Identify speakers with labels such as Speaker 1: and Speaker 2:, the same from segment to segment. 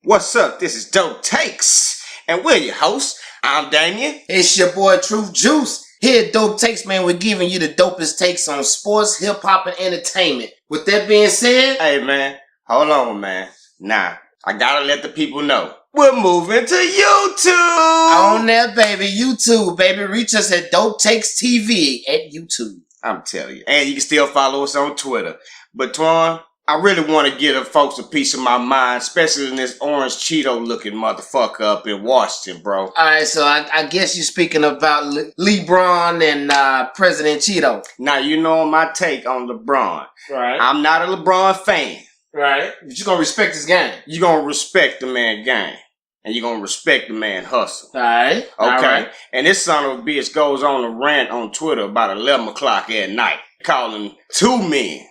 Speaker 1: What's up? This is Dope Takes, and we're your hosts. I'm Damien.
Speaker 2: It's your boy Truth Juice. Here at Dope Takes, man, we're giving you the dopest takes on sports, hip-hop, and entertainment. With that being said...
Speaker 1: Hey, man, hold on, man. Nah, I gotta let the people know. We're moving to YouTube!
Speaker 2: On that, baby. YouTube, baby. Reach us at Dope Takes TV at YouTube.
Speaker 1: I'm telling you. And you can still follow us on Twitter. But, Twan, I really want to give the folks a piece of my mind, especially in this orange Cheeto-looking motherfucker up in Washington, bro.
Speaker 2: All right, so I guess you're speaking about Lebron and President Cheeto.
Speaker 1: Now, you know my take on LeBron.
Speaker 2: Right.
Speaker 1: I'm not a LeBron fan.
Speaker 2: Right. But you're going to respect his game.
Speaker 1: You're going to respect the man game. And you're going to respect the man hustle.
Speaker 2: All right.
Speaker 1: Okay?
Speaker 2: All right.
Speaker 1: And this son of a bitch goes on a rant on Twitter about 11 o'clock at night, calling two men.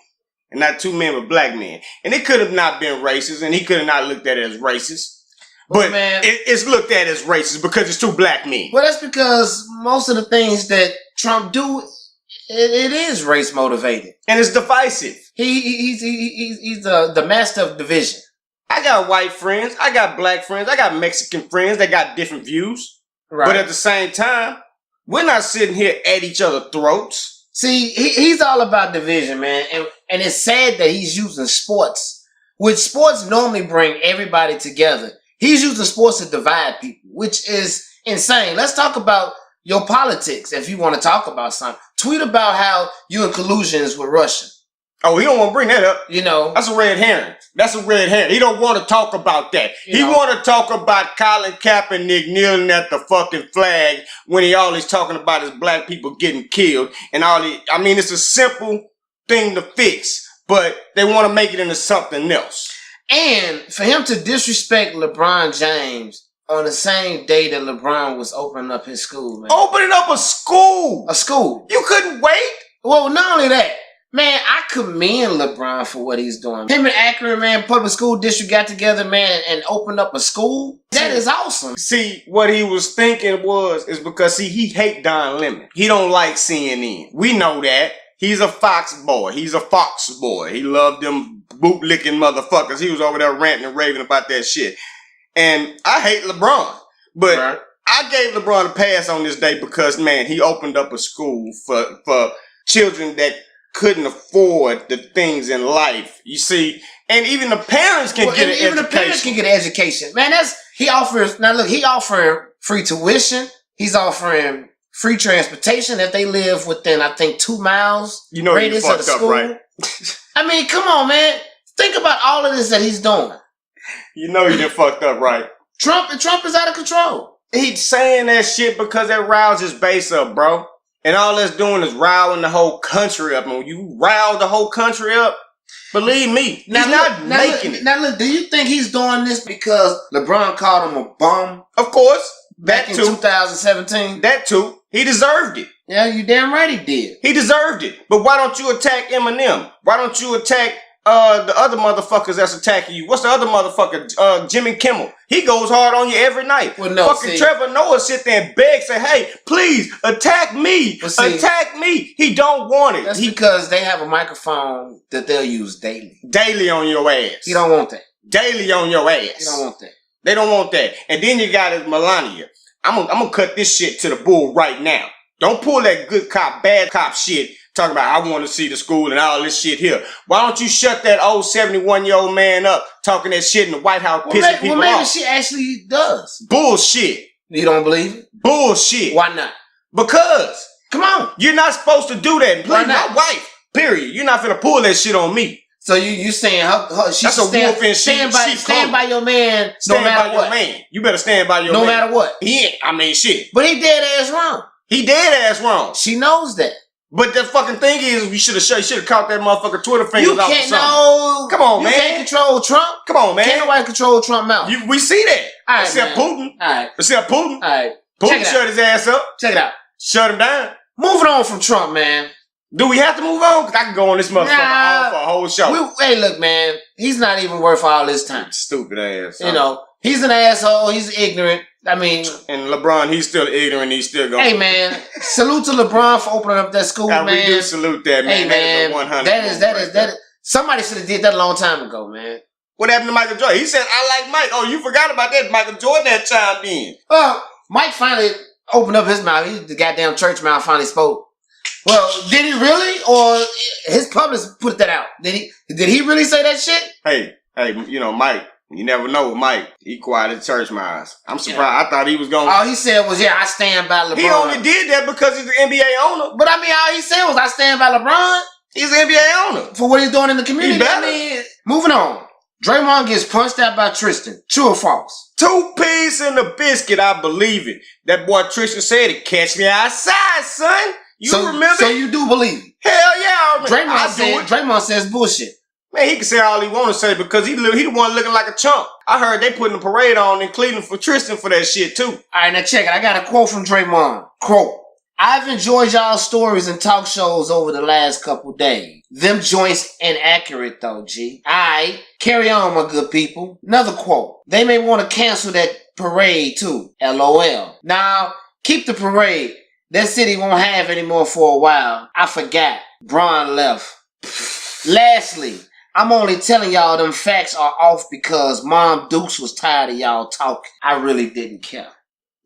Speaker 1: And not two men, but black men. And it could have not been racist, and he could have not looked at it as racist. But
Speaker 2: man,
Speaker 1: it's looked at as racist because it's two black men.
Speaker 2: Well, that's because most of the things that Trump do, it is race motivated.
Speaker 1: And it's divisive.
Speaker 2: He's the master of division.
Speaker 1: I got white friends, I got black friends, I got Mexican friends that got different views. Right. But at the same time, we're not sitting here at each other's throats.
Speaker 2: See, he's all about division, man. And it's sad that he's using sports, which sports normally bring everybody together. He's using sports to divide people, which is insane. Let's talk about your politics if you want to talk about something. Tweet about how you in collusions with Russia.
Speaker 1: Oh, he don't want to bring that up.
Speaker 2: You know.
Speaker 1: That's a red herring. That's a red herring. He don't want to talk about that. He want to talk about Colin Kaepernick kneeling at the fucking flag when he always talking about his black people getting killed and all the... I mean, it's a simple thing to fix, but they want to make it into something else.
Speaker 2: And for him to disrespect LeBron James on the same day that LeBron was opening up his school, man.
Speaker 1: Opening up a school?
Speaker 2: A school.
Speaker 1: You couldn't wait?
Speaker 2: Well, not only that. Man, I commend LeBron for what he's doing. Him and Akron, man, public school district got together, man, and opened up a school. That is awesome.
Speaker 1: See, what he was thinking is because, see, he hate Don Lemon. He don't like CNN. We know that. He's a Fox boy. He's a Fox boy. He loved them boot-licking motherfuckers. He was over there ranting and raving about that shit. And I hate LeBron. But right. I gave LeBron a pass on this day because, man, he opened up a school for children that couldn't afford the things in life, you see, and even the parents can get an education. Even the parents can
Speaker 2: get an education, man. He offering free tuition. He's offering free transportation if they live within, I think, 2 miles radius of the school. Right? I mean, come on, man. Think about all of this that he's doing.
Speaker 1: You know you done fucked up, right?
Speaker 2: Trump is out of control.
Speaker 1: He's saying that shit because that riles his base up, bro. And all that's doing is riling the whole country up. And when you rile the whole country up, believe me, he's not making it.
Speaker 2: Now look, do you think he's doing this because LeBron called him a bum?
Speaker 1: Of course.
Speaker 2: Back in 2017?
Speaker 1: That too. He deserved it.
Speaker 2: Yeah, you damn right he did.
Speaker 1: He deserved it. But why don't you attack Eminem? Why don't you attack the other motherfuckers that's attacking you? What's the other motherfucker? Jimmy Kimmel. He goes hard on you every night.
Speaker 2: Well, no,
Speaker 1: fucking Trevor Noah sit there and beg, say, hey, please attack me. Attack me. He don't want it.
Speaker 2: That's because they have a microphone that they'll use daily.
Speaker 1: Daily on your ass.
Speaker 2: He don't want that.
Speaker 1: Daily on your ass.
Speaker 2: He don't want that.
Speaker 1: They don't want that. And then you got it, Melania. I'm gonna cut this shit to the bull right now. Don't pull that good cop, bad cop shit. Talking about, I want to see the school and all this shit here. Why don't you shut that old 71-year-old man up talking that shit in the White House, pissing people off?
Speaker 2: Well, maybe she actually does.
Speaker 1: Bullshit.
Speaker 2: You don't believe it?
Speaker 1: Bullshit.
Speaker 2: Why not?
Speaker 1: Because.
Speaker 2: Come on.
Speaker 1: You're not supposed to do that. Please, my wife. Period. You're not finna pull that shit on me.
Speaker 2: So you saying she
Speaker 1: that's a wolf in sheep
Speaker 2: stand by your man no matter what.
Speaker 1: Man. You better stand by your man.
Speaker 2: No matter what.
Speaker 1: Shit.
Speaker 2: But he dead ass wrong.
Speaker 1: He dead ass wrong.
Speaker 2: She knows that.
Speaker 1: But the fucking thing is, you should have caught that motherfucker Twitter fingers off or something.
Speaker 2: No.
Speaker 1: Come on, man.
Speaker 2: You can't control Trump.
Speaker 1: Come on, man.
Speaker 2: Can't nobody control Trump's mouth.
Speaker 1: We see that.
Speaker 2: All right,
Speaker 1: except
Speaker 2: man.
Speaker 1: Putin.
Speaker 2: All right.
Speaker 1: Except Putin.
Speaker 2: All right.
Speaker 1: Putin shut his ass up.
Speaker 2: Check it out.
Speaker 1: Shut him down.
Speaker 2: Moving on from Trump, man.
Speaker 1: Do we have to move on? Because I can go on this motherfucker for a whole show.
Speaker 2: Hey, look, man. He's not even worth all this time.
Speaker 1: Stupid ass.
Speaker 2: You know, he's an asshole. He's ignorant. I mean...
Speaker 1: And LeBron, he's still ignorant. He's still going...
Speaker 2: Hey, man. Salute to LeBron for opening up that school, man.
Speaker 1: We do salute that, man.
Speaker 2: Hey, man.
Speaker 1: That is 100.
Speaker 2: That is... Somebody should have did that a long time ago, man.
Speaker 1: What happened to Michael Jordan? He said, I like Mike. Oh, you forgot about that. Michael Jordan had chimed in.
Speaker 2: Well, Mike finally opened up his mouth. The goddamn church mouth finally spoke. Well, did he really? Or his publicist put that out? Did he really say that shit?
Speaker 1: Hey, you know, Mike, you never know with Mike. He quiet at church mouths. I'm surprised. I thought he was going to...
Speaker 2: All he said was, I stand by LeBron.
Speaker 1: He only did that because he's an NBA owner.
Speaker 2: But I mean, all he said was, I stand by LeBron.
Speaker 1: He's an NBA owner.
Speaker 2: For what he's doing in the community.
Speaker 1: He better.
Speaker 2: I mean, moving on. Draymond gets punched out by Tristan. True or false?
Speaker 1: 2 piece in the biscuit, I believe it. That boy Tristan said it. Catch me outside, son. You remember?
Speaker 2: So you do believe it?
Speaker 1: Hell yeah, I remember.
Speaker 2: Draymond says bullshit.
Speaker 1: Man, he can say all he want to say because he the one looking like a chump. I heard they putting a parade on in Cleveland for Tristan for that shit too.
Speaker 2: All right, now check it. I got a quote from Draymond. Quote. I've enjoyed y'all's stories and talk shows over the last couple days. Them joints inaccurate though, G. Alright, carry on, my good people. Another quote. They may want to cancel that parade too. LOL. Now, keep the parade. That city won't have anymore for a while. I forgot. Bron left. Lastly, I'm only telling y'all them facts are off because Mom Dukes was tired of y'all talking. I really didn't care.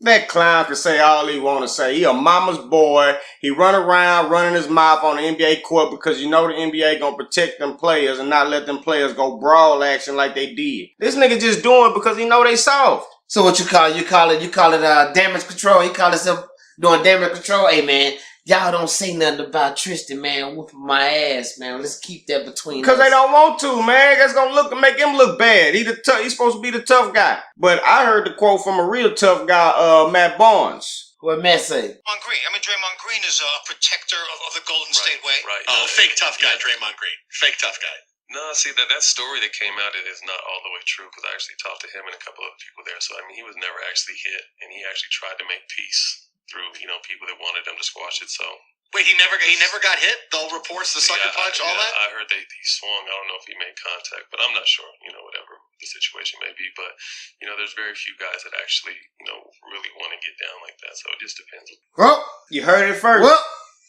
Speaker 1: That clown can say all he want to say. He a mama's boy. He run around running his mouth on the NBA court because you know the NBA gonna protect them players and not let them players go brawl action like they did. This nigga just doing it because he know they soft.
Speaker 2: So what you call it? You call it damage control. He call himself doing damage control. Hey man, y'all don't say nothing about Tristan, man, whooping my ass, man. Let's keep that between us.
Speaker 1: Because they don't want to, man. That's going to make him look bad. He's supposed to be the tough guy. But I heard the quote from a real tough guy, Matt Barnes.
Speaker 2: What Matt say?
Speaker 3: Draymond Green. Draymond Green is a protector of the Golden State way.
Speaker 4: Right.
Speaker 3: Fake tough guy, Draymond Green. Fake tough guy.
Speaker 4: No, see, that story that came out is not all the way true because I actually talked to him and a couple other people there. So, I mean, he was never actually hit, and he actually tried to make peace through, people that wanted him to squash it. So,
Speaker 3: wait, he never got hit? The reports, the sucker punch, all that?
Speaker 4: I heard that he swung. I don't know if he made contact, but I'm not sure, whatever the situation may be. But, there's very few guys that actually, really want to get down like that. So it just depends.
Speaker 2: Well,
Speaker 1: you heard it first.
Speaker 2: Well,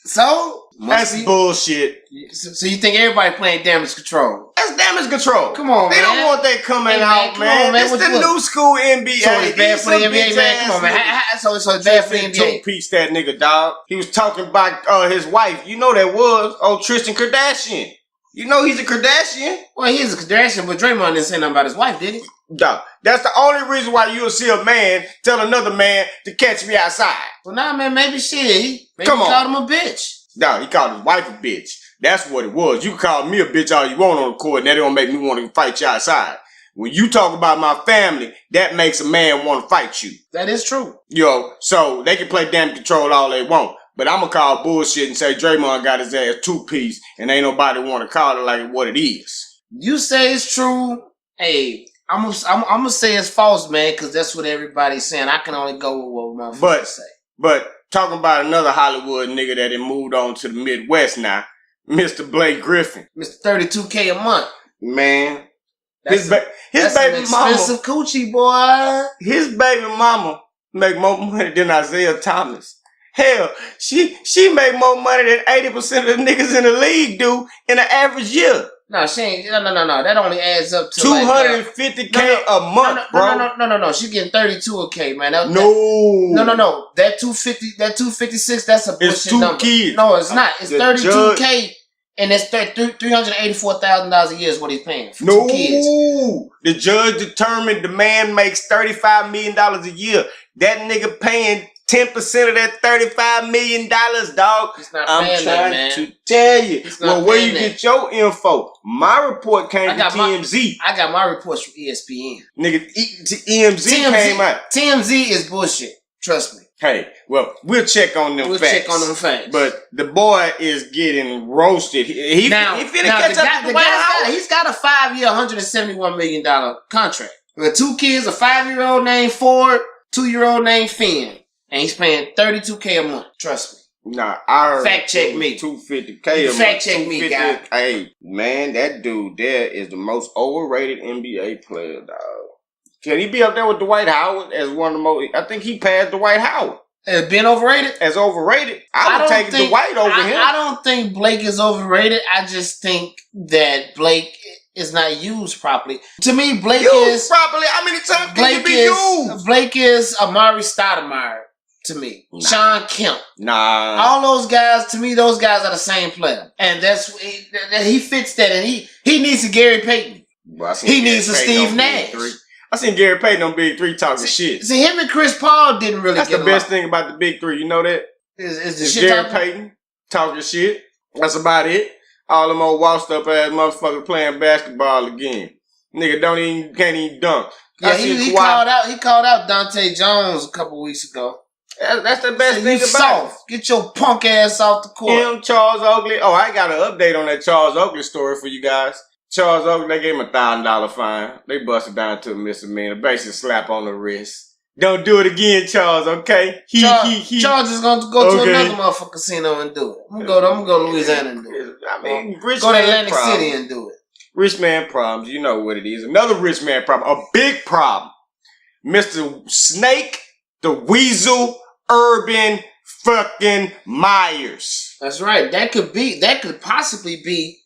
Speaker 2: so
Speaker 1: that's bullshit.
Speaker 2: So you think everybody playing damage control?
Speaker 1: That's damage control.
Speaker 2: Come on,
Speaker 1: they
Speaker 2: man.
Speaker 1: don't want that coming out, man.
Speaker 2: It's
Speaker 1: the new school NBA.
Speaker 2: So it's bad for the NBA, man. Come on, man. So it's bad for the NBA.
Speaker 1: Two-piece that nigga, dog. He was talking about his wife. You know that was Tristan Kardashian. You know he's a Kardashian.
Speaker 2: Well, he's a Kardashian, but Draymond didn't say nothing about his wife, did he?
Speaker 1: Dog. That's the only reason why you'll see a man tell another man to catch me outside.
Speaker 2: Well, nah, man. Maybe shit. Maybe
Speaker 1: Come on.
Speaker 2: He called him a bitch.
Speaker 1: No, he called his wife a bitch. That's what it was. You can call me a bitch all you want on the court, and that don't make me want to fight you outside. When you talk about my family, that makes a man want to fight you.
Speaker 2: That is true.
Speaker 1: So they can play damage control all they want. But I'm going to call bullshit and say Draymond got his ass two-piece, and ain't nobody want to call it like what it is.
Speaker 2: You say it's true. Hey, I'm gonna say it's false, man, because that's what everybody's saying. I can only go with what my friends say.
Speaker 1: But talking about another Hollywood nigga that had moved on to the Midwest now, Mr. Blake Griffin.
Speaker 2: Mr. $32K a month.
Speaker 1: Man.
Speaker 2: His baby mama. Expensive coochie, boy.
Speaker 1: His baby mama make more money than Isaiah Thomas. Hell, she make more money than 80% of the niggas in the league do in an average year.
Speaker 2: No, she ain't. No. That only adds up to
Speaker 1: $250K a month, bro.
Speaker 2: No. She getting $32K, man.
Speaker 1: No.
Speaker 2: That 256. That's a bullshit
Speaker 1: it's two
Speaker 2: number.
Speaker 1: kids.
Speaker 2: No, it's not. It's $32K, and it's $384,000 a year is what he's paying for 2 kids.
Speaker 1: The judge determined the man makes $35 million a year. That nigga paying 10% of that $35 million, dog.
Speaker 2: I'm trying
Speaker 1: to tell you. Well, where you get your info? My report came from TMZ.
Speaker 2: I got my reports from ESPN.
Speaker 1: Nigga, TMZ came out.
Speaker 2: TMZ is bullshit. Trust me.
Speaker 1: Hey, well, we'll check on them facts.
Speaker 2: We'll check on them facts.
Speaker 1: But the boy is getting roasted. He finna catch up to Dwight Howard.
Speaker 2: He's got a 5-year, $171 million contract. With 2 kids, a 5-year-old named Ford, 2-year-old named Finn. And he's paying $32K a month. Trust me.
Speaker 1: Nah, I heard.
Speaker 2: Fact check me.
Speaker 1: $250K a month.
Speaker 2: Fact check me, guy.
Speaker 1: Hey, man, that dude there is the most overrated NBA player, dog. Can he be up there with Dwight Howard as one of the most? I think he passed Dwight Howard.
Speaker 2: Has been overrated?
Speaker 1: As overrated. I would take Dwight over him.
Speaker 2: I don't think Blake is overrated. I just think that Blake is not used properly. To me, Blake
Speaker 1: Used
Speaker 2: is
Speaker 1: properly. How many times can you be used?
Speaker 2: Blake is Amari Stoudemire to me.
Speaker 1: Nah.
Speaker 2: Sean Kemp.
Speaker 1: Nah.
Speaker 2: All those guys, to me, those guys are the same player. And he fits that. And he needs a Gary Payton.
Speaker 1: Well,
Speaker 2: He needs a Steve Nash.
Speaker 1: I seen Gary Payton on Big Three talking shit.
Speaker 2: See, him and Chris Paul didn't really
Speaker 1: That's
Speaker 2: get
Speaker 1: the best thing about the Big Three. You know that?
Speaker 2: Is the
Speaker 1: It's
Speaker 2: shit
Speaker 1: Gary
Speaker 2: talking?
Speaker 1: Payton talking shit. That's about it. All them old washed up ass motherfuckers playing basketball again. Nigga can't even dunk.
Speaker 2: Yeah, he called out Dante Jones a couple weeks ago.
Speaker 1: That's the best thing about
Speaker 2: soft. Get your punk ass off the court.
Speaker 1: him, Charles Oakley. Oh, I got an update on that Charles Oakley story for you guys. Charles Oakley, they gave him $1,000 fine. They busted down to a misdemeanor, basically slap on the wrist. Don't do it again, Charles. Okay?
Speaker 2: Charles is gonna go to
Speaker 1: Okay.
Speaker 2: another motherfucking casino and do it. I'm gonna go to Louisiana and do it.
Speaker 1: I mean, rich
Speaker 2: Go to
Speaker 1: man
Speaker 2: Atlantic
Speaker 1: problems.
Speaker 2: City and do it.
Speaker 1: Rich man problems. You know what it is. Another rich man problem. A big problem. Mr. Snake, the Weasel, Urban fucking Myers.
Speaker 2: That's right. That could possibly be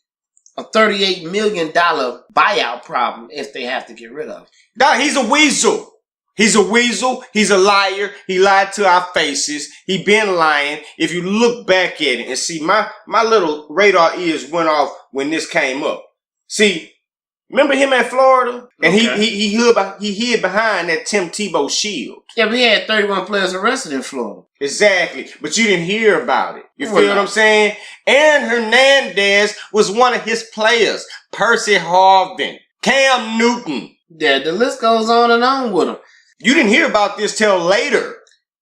Speaker 2: a $38 million buyout problem if they have to get rid of him.
Speaker 1: Nah, he's a weasel. He's a weasel. He's a liar. He lied to our faces. He been lying. If you look back at it and see, my little radar ears went off when this came up. See, remember him at Florida? And
Speaker 4: Okay.
Speaker 1: he hid behind that Tim Tebow shield.
Speaker 2: Yeah, we had 31 players arrested in Florida.
Speaker 1: Exactly. But you didn't hear about it. You
Speaker 2: Well,
Speaker 1: feel
Speaker 2: no.
Speaker 1: what I'm saying? Aaron Hernandez was one of his players. Percy Harvin. Cam Newton.
Speaker 2: Yeah, the list goes on and on with them.
Speaker 1: You didn't hear about this till later.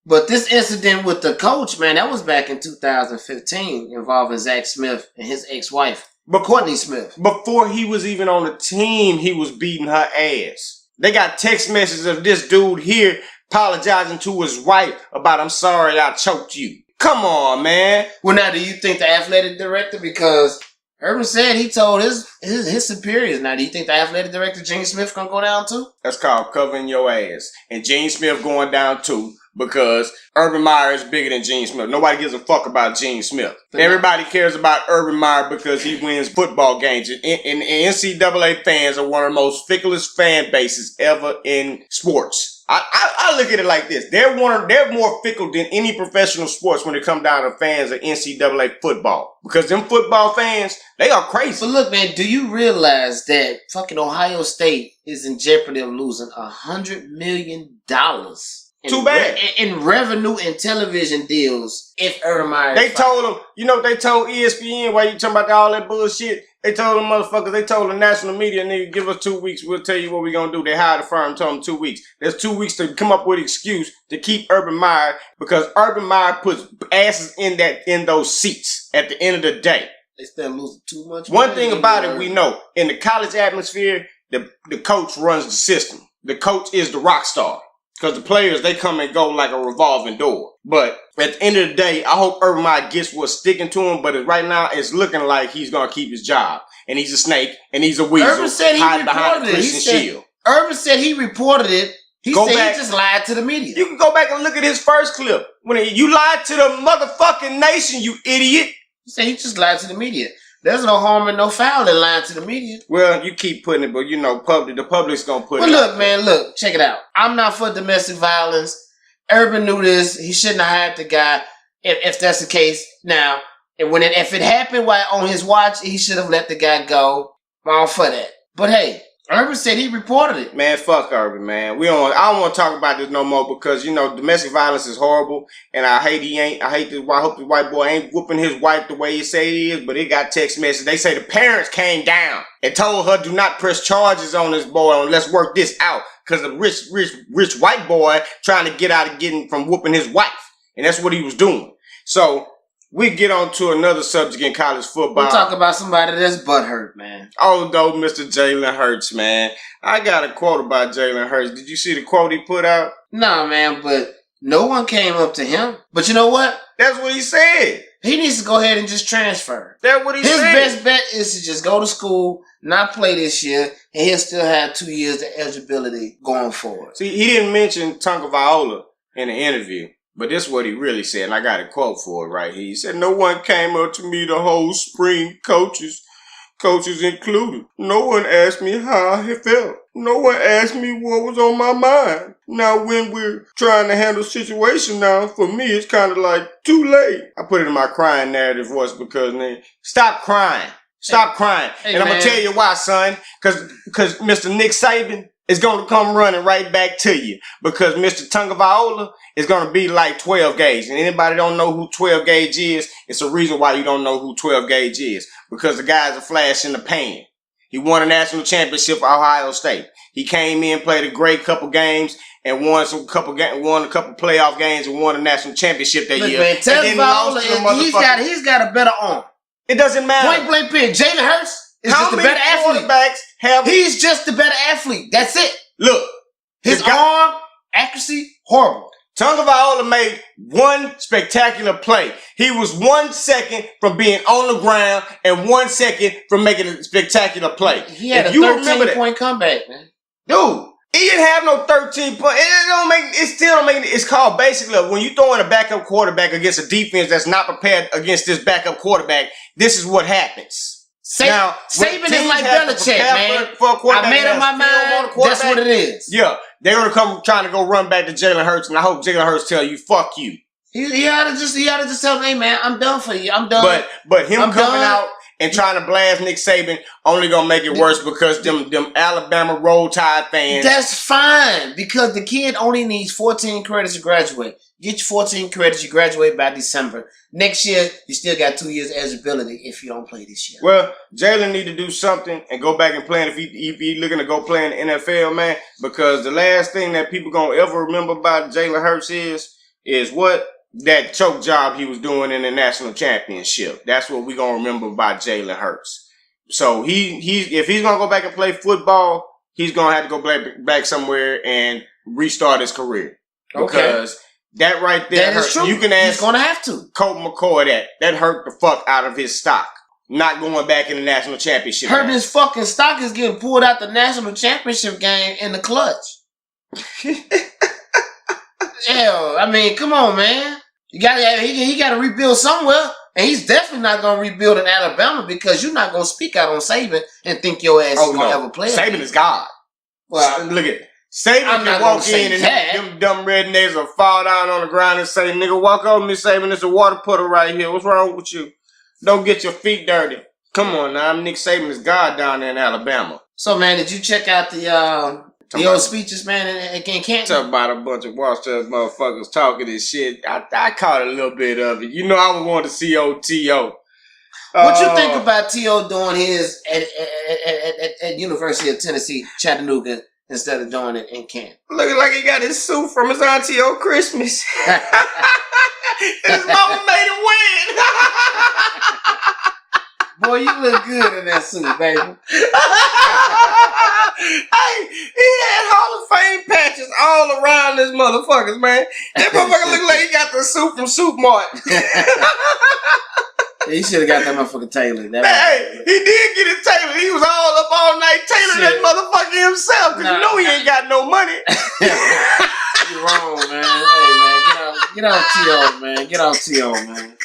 Speaker 2: But this incident with the coach, man, that was back in 2015 involving Zach Smith and his ex-wife, Courtney Smith.
Speaker 1: Before he was even on the team, he was beating her ass. They got text messages of this dude here apologizing to his wife about, "I'm sorry I choked you." Come on, man.
Speaker 2: Well, now, do you think the athletic director, because Urban said he told his superiors, now, do you think the athletic director, Gene Smith, gonna go down too?
Speaker 1: That's called covering your ass. And Gene Smith going down too, because Urban Meyer is bigger than Gene Smith. Nobody gives a fuck about Gene Smith. Everybody cares about Urban Meyer because he wins football games. And NCAA fans are one of the most ficklest fan bases ever in sports. I look at it like this. They're more fickle than any professional sports when it comes down to fans of NCAA football. Because them football fans, they are crazy.
Speaker 2: But look, man, do you realize that fucking Ohio State is in jeopardy of losing $100 million
Speaker 1: Too bad.
Speaker 2: in revenue and television deals if Urban Meyer
Speaker 1: They told them, you know what they told ESPN while you talking about all that bullshit? They told them motherfuckers, they told the national media, nigga, give us 2 weeks, we'll tell you what we gonna do. They hired a firm, told them 2 weeks. There's 2 weeks to come up with an excuse to keep Urban Meyer, because Urban Meyer puts asses in those seats at the end of the day.
Speaker 2: They still losing too much.
Speaker 1: One thing about it we know, in the college atmosphere, the coach runs the system. The coach is the rock star. Because the players, they come and go like a revolving door. But at the end of the day, I hope Urban Meyer gets what's sticking to him. But right now, it's looking like he's going to keep his job. And he's a snake. And he's a weasel.
Speaker 2: Urban said he
Speaker 1: hiding behind
Speaker 2: reported
Speaker 1: a
Speaker 2: it.
Speaker 1: Christian shield.
Speaker 2: Urban said he reported it. He
Speaker 1: Go
Speaker 2: said
Speaker 1: back.
Speaker 2: he just lied to the media.
Speaker 1: You can go back and look at his first clip. When you lied to the motherfucking nation, you idiot.
Speaker 2: He said he just lied to the media. There's no harm and no foul in lying to the media.
Speaker 1: Well, you keep putting it, but you know, the public's going to put
Speaker 2: But
Speaker 1: it
Speaker 2: look,
Speaker 1: out.
Speaker 2: man, look, check it out. I'm not for domestic violence. Urban knew this. He shouldn't have hired the guy if that's the case. Now, if it happened while on his watch, he should have let the guy go. I'm all for that. But hey, Urban said he reported it.
Speaker 1: Man, fuck Urban, man. I don't want to talk about this no more because, you know, domestic violence is horrible. And I hope this white boy ain't whooping his wife the way he say he is, but it got text message. They say the parents came down and told her do not press charges on this boy and let's work this out. Because the rich white boy trying to get out of getting from whooping his wife. And that's what he was doing. So we get on to another subject in college football.
Speaker 2: We'll talk about somebody that's butthurt, man.
Speaker 1: Although Mr. Jalen Hurts, man. I got a quote about Jalen Hurts. Did you see the quote he put out?
Speaker 2: Nah, man, but no one came up to him. But you know what?
Speaker 1: That's what he said.
Speaker 2: He needs to go ahead and just transfer.
Speaker 1: That's what he
Speaker 2: His
Speaker 1: said.
Speaker 2: best bet is to just go to school, not play this year, and he'll still have 2 years of eligibility going forward.
Speaker 1: See, he didn't mention Tonka Viola in the interview, but this is what he really said, and I got a quote for it right here. He said, "No one came up to me the whole spring, coaches. coaches included. No one asked me how I felt. No one asked me what was on my mind. Now, when we're trying to handle situation now, for me, it's kind of like too late. I put it in my crying narrative voice because, man, stop crying. Stop crying.
Speaker 2: Hey,
Speaker 1: and I'm going to tell you why, son. Because Mr. Nick Saban is going to come running right back to you. Because Mr. Tagovailoa is going to be like 12 gauge. And anybody don't know who 12 gauge is, it's a reason why you don't know who 12 gauge is. Because the guy's a flash in the pan. He won a national championship for Ohio State. He came in, played a great couple games, and won a couple playoff games and won a national championship that year.
Speaker 2: Man, Tagovailoa, he's got a better arm.
Speaker 1: It doesn't matter.
Speaker 2: Point blank period. Jalen Hurts is just the better athlete. He's just the better athlete. That's it.
Speaker 1: Look,
Speaker 2: his arm accuracy horrible.
Speaker 1: Tagovailoa made one spectacular play. He was 1 second from being on the ground and 1 second from making a spectacular play.
Speaker 2: He had a 13-point comeback, man.
Speaker 1: Dude, he didn't have no 13 points. It still don't make it. It's called basically when you throw in a backup quarterback against a defense that's not prepared against this backup quarterback, this is what happens.
Speaker 2: Now, Saban is like Belichick, man. I made up my mind. That's what it is.
Speaker 1: Yeah. They're going to come trying to go run back to Jalen Hurts, and I hope Jalen Hurts tell you, fuck you.
Speaker 2: He ought to just tell him, hey, man, I'm done for you. I'm done.
Speaker 1: But him coming out and trying to blast Nick Saban only going to make it worse because them Alabama Roll Tide fans.
Speaker 2: That's fine because the kid only needs 14 credits to graduate. Get your 14 credits, you graduate by December. Next year, you still got 2 years eligibility if you don't play this year.
Speaker 1: Well, Jalen need to do something and go back and play if he looking to go play in the NFL, man. Because the last thing that people gonna ever remember about Jalen Hurts is what? That choke job he was doing in the national championship. That's what we gonna remember about Jalen Hurts. So if he's gonna go back and play football, he's gonna have to go back somewhere and restart his career. Because that right there hurt. You can ask
Speaker 2: he's gonna have to.
Speaker 1: Colt McCoy that hurt the fuck out of his stock. Not going back in the national championship.
Speaker 2: Hurting his fucking stock is getting pulled out the national championship game in the clutch. Hell, I mean, come on, man. He got to rebuild somewhere, and he's definitely not gonna rebuild in Alabama because you're not gonna speak out on Saban and think your ass is gonna ever play.
Speaker 1: Saban is God. Well, look at it. Saban can walk in and them dumb rednecks will fall down on the ground and say, nigga, walk over me, Saban. There's a water puddle right here. What's wrong with you? Don't get your feet dirty. Come on now. Nick Saban is God down there in Alabama.
Speaker 2: So, man, did you check out the old speeches, man, in Canton?
Speaker 1: Talk about a bunch of Washington motherfuckers talking this shit. I caught a little bit of it. You know I would want to see T.O.
Speaker 2: What you think about T.O. doing his at University of Tennessee, Chattanooga, instead of doing it in Canton?
Speaker 1: Looking like he got his suit from his auntie on Christmas. His mama made him win.
Speaker 2: Boy, you look good in that suit, baby.
Speaker 1: Hey, he had Hall of Fame patches all around this motherfuckers, man. That motherfucker look like he got the suit from Soup Mart.
Speaker 2: He should have got that motherfucker tailored.
Speaker 1: Hey, he did get it tailored. He was all up all night tailoring that motherfucker himself because you know he ain't got no money.
Speaker 2: You're wrong, man. Hey, man, get off T.O., man. Get off T.O., man.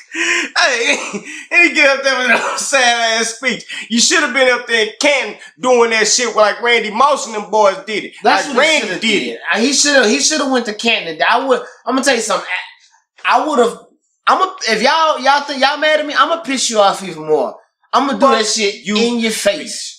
Speaker 1: Hey, and he get up there with a sad ass speech. You should have been up there in Canton doing that shit like Randy Moss and them boys did it.
Speaker 2: That's
Speaker 1: like
Speaker 2: what
Speaker 1: Randy did it.
Speaker 2: He should have went to Canton. I'm gonna tell you something. I would have. If y'all think y'all mad at me, I'm gonna piss you off even more. I'm gonna do that shit in your face.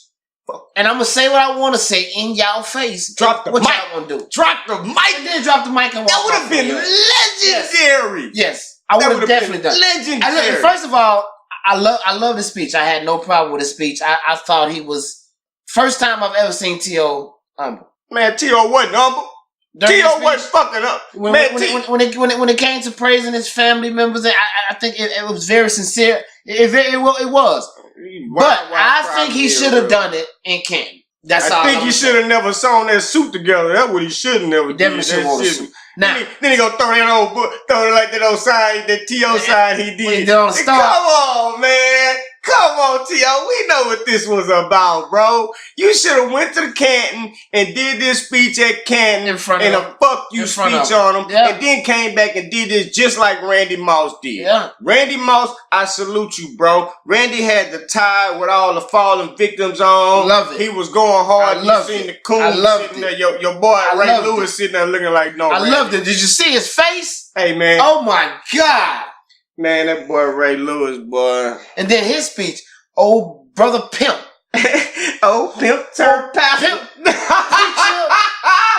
Speaker 2: And I'm gonna say what I want to say in y'all face.
Speaker 1: Drop the mic.
Speaker 2: What y'all gonna do?
Speaker 1: Drop the mic.
Speaker 2: And then drop the mic and walk.
Speaker 1: That would have been legendary.
Speaker 2: Yes. I would have definitely done.
Speaker 1: Legendary.
Speaker 2: First of all, I love the speech. I had no problem with the speech. I thought he was first time I've ever seen T.O. humble.
Speaker 1: Man, T.O. wasn't humble. T.O. wasn't fucking up. When
Speaker 2: it came to praising his family members, I think it was very sincere. It was. But I think he should have done it in Canton. I
Speaker 1: think he should have never sewn that suit together. That's what he should have never done.
Speaker 2: Definitely should have worn a suit. Now,
Speaker 1: then he gonna throw that old book, throw it like that old sign, that T.O. sign he did.
Speaker 2: Come
Speaker 1: on, man. Come on, T.O. We know what this was about, bro. You should have went to the Canton and did this speech at Canton
Speaker 2: In front
Speaker 1: and
Speaker 2: of
Speaker 1: a fuck you
Speaker 2: in front
Speaker 1: speech
Speaker 2: of
Speaker 1: on him,
Speaker 2: Yeah.
Speaker 1: and then came back and did this just like Randy Moss did.
Speaker 2: Yeah.
Speaker 1: Randy Moss, I salute you, bro. Randy had the tie with all the fallen victims on.
Speaker 2: Love it.
Speaker 1: He was going hard.
Speaker 2: I
Speaker 1: You
Speaker 2: loved
Speaker 1: seen
Speaker 2: it.
Speaker 1: the coon
Speaker 2: I loved
Speaker 1: sitting
Speaker 2: it.
Speaker 1: there. Your boy
Speaker 2: I
Speaker 1: Ray
Speaker 2: loved
Speaker 1: Lewis
Speaker 2: it.
Speaker 1: sitting there looking like no.
Speaker 2: I
Speaker 1: Randy.
Speaker 2: loved it. Did you see his face?
Speaker 1: Hey man.
Speaker 2: Oh my God.
Speaker 1: Man, that boy Ray Lewis, boy.
Speaker 2: And then his speech, old brother Pimp.
Speaker 1: Oh, pimp, turn pastor.
Speaker 2: Pimp,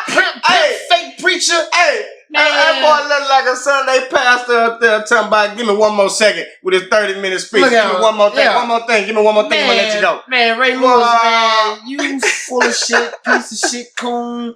Speaker 2: Pimp,
Speaker 1: Hey.
Speaker 2: fake preacher.
Speaker 1: Hey, that boy look like a Sunday pastor up there talking about, give me one more second with his 30-minute speech.
Speaker 2: Look
Speaker 1: Give
Speaker 2: at
Speaker 1: me
Speaker 2: him.
Speaker 1: one more thing,
Speaker 2: Yeah.
Speaker 1: one more thing. Give me one more thing, I'm gonna let you go.
Speaker 2: Man, Ray Lewis, man, you full of shit, piece of shit, coon.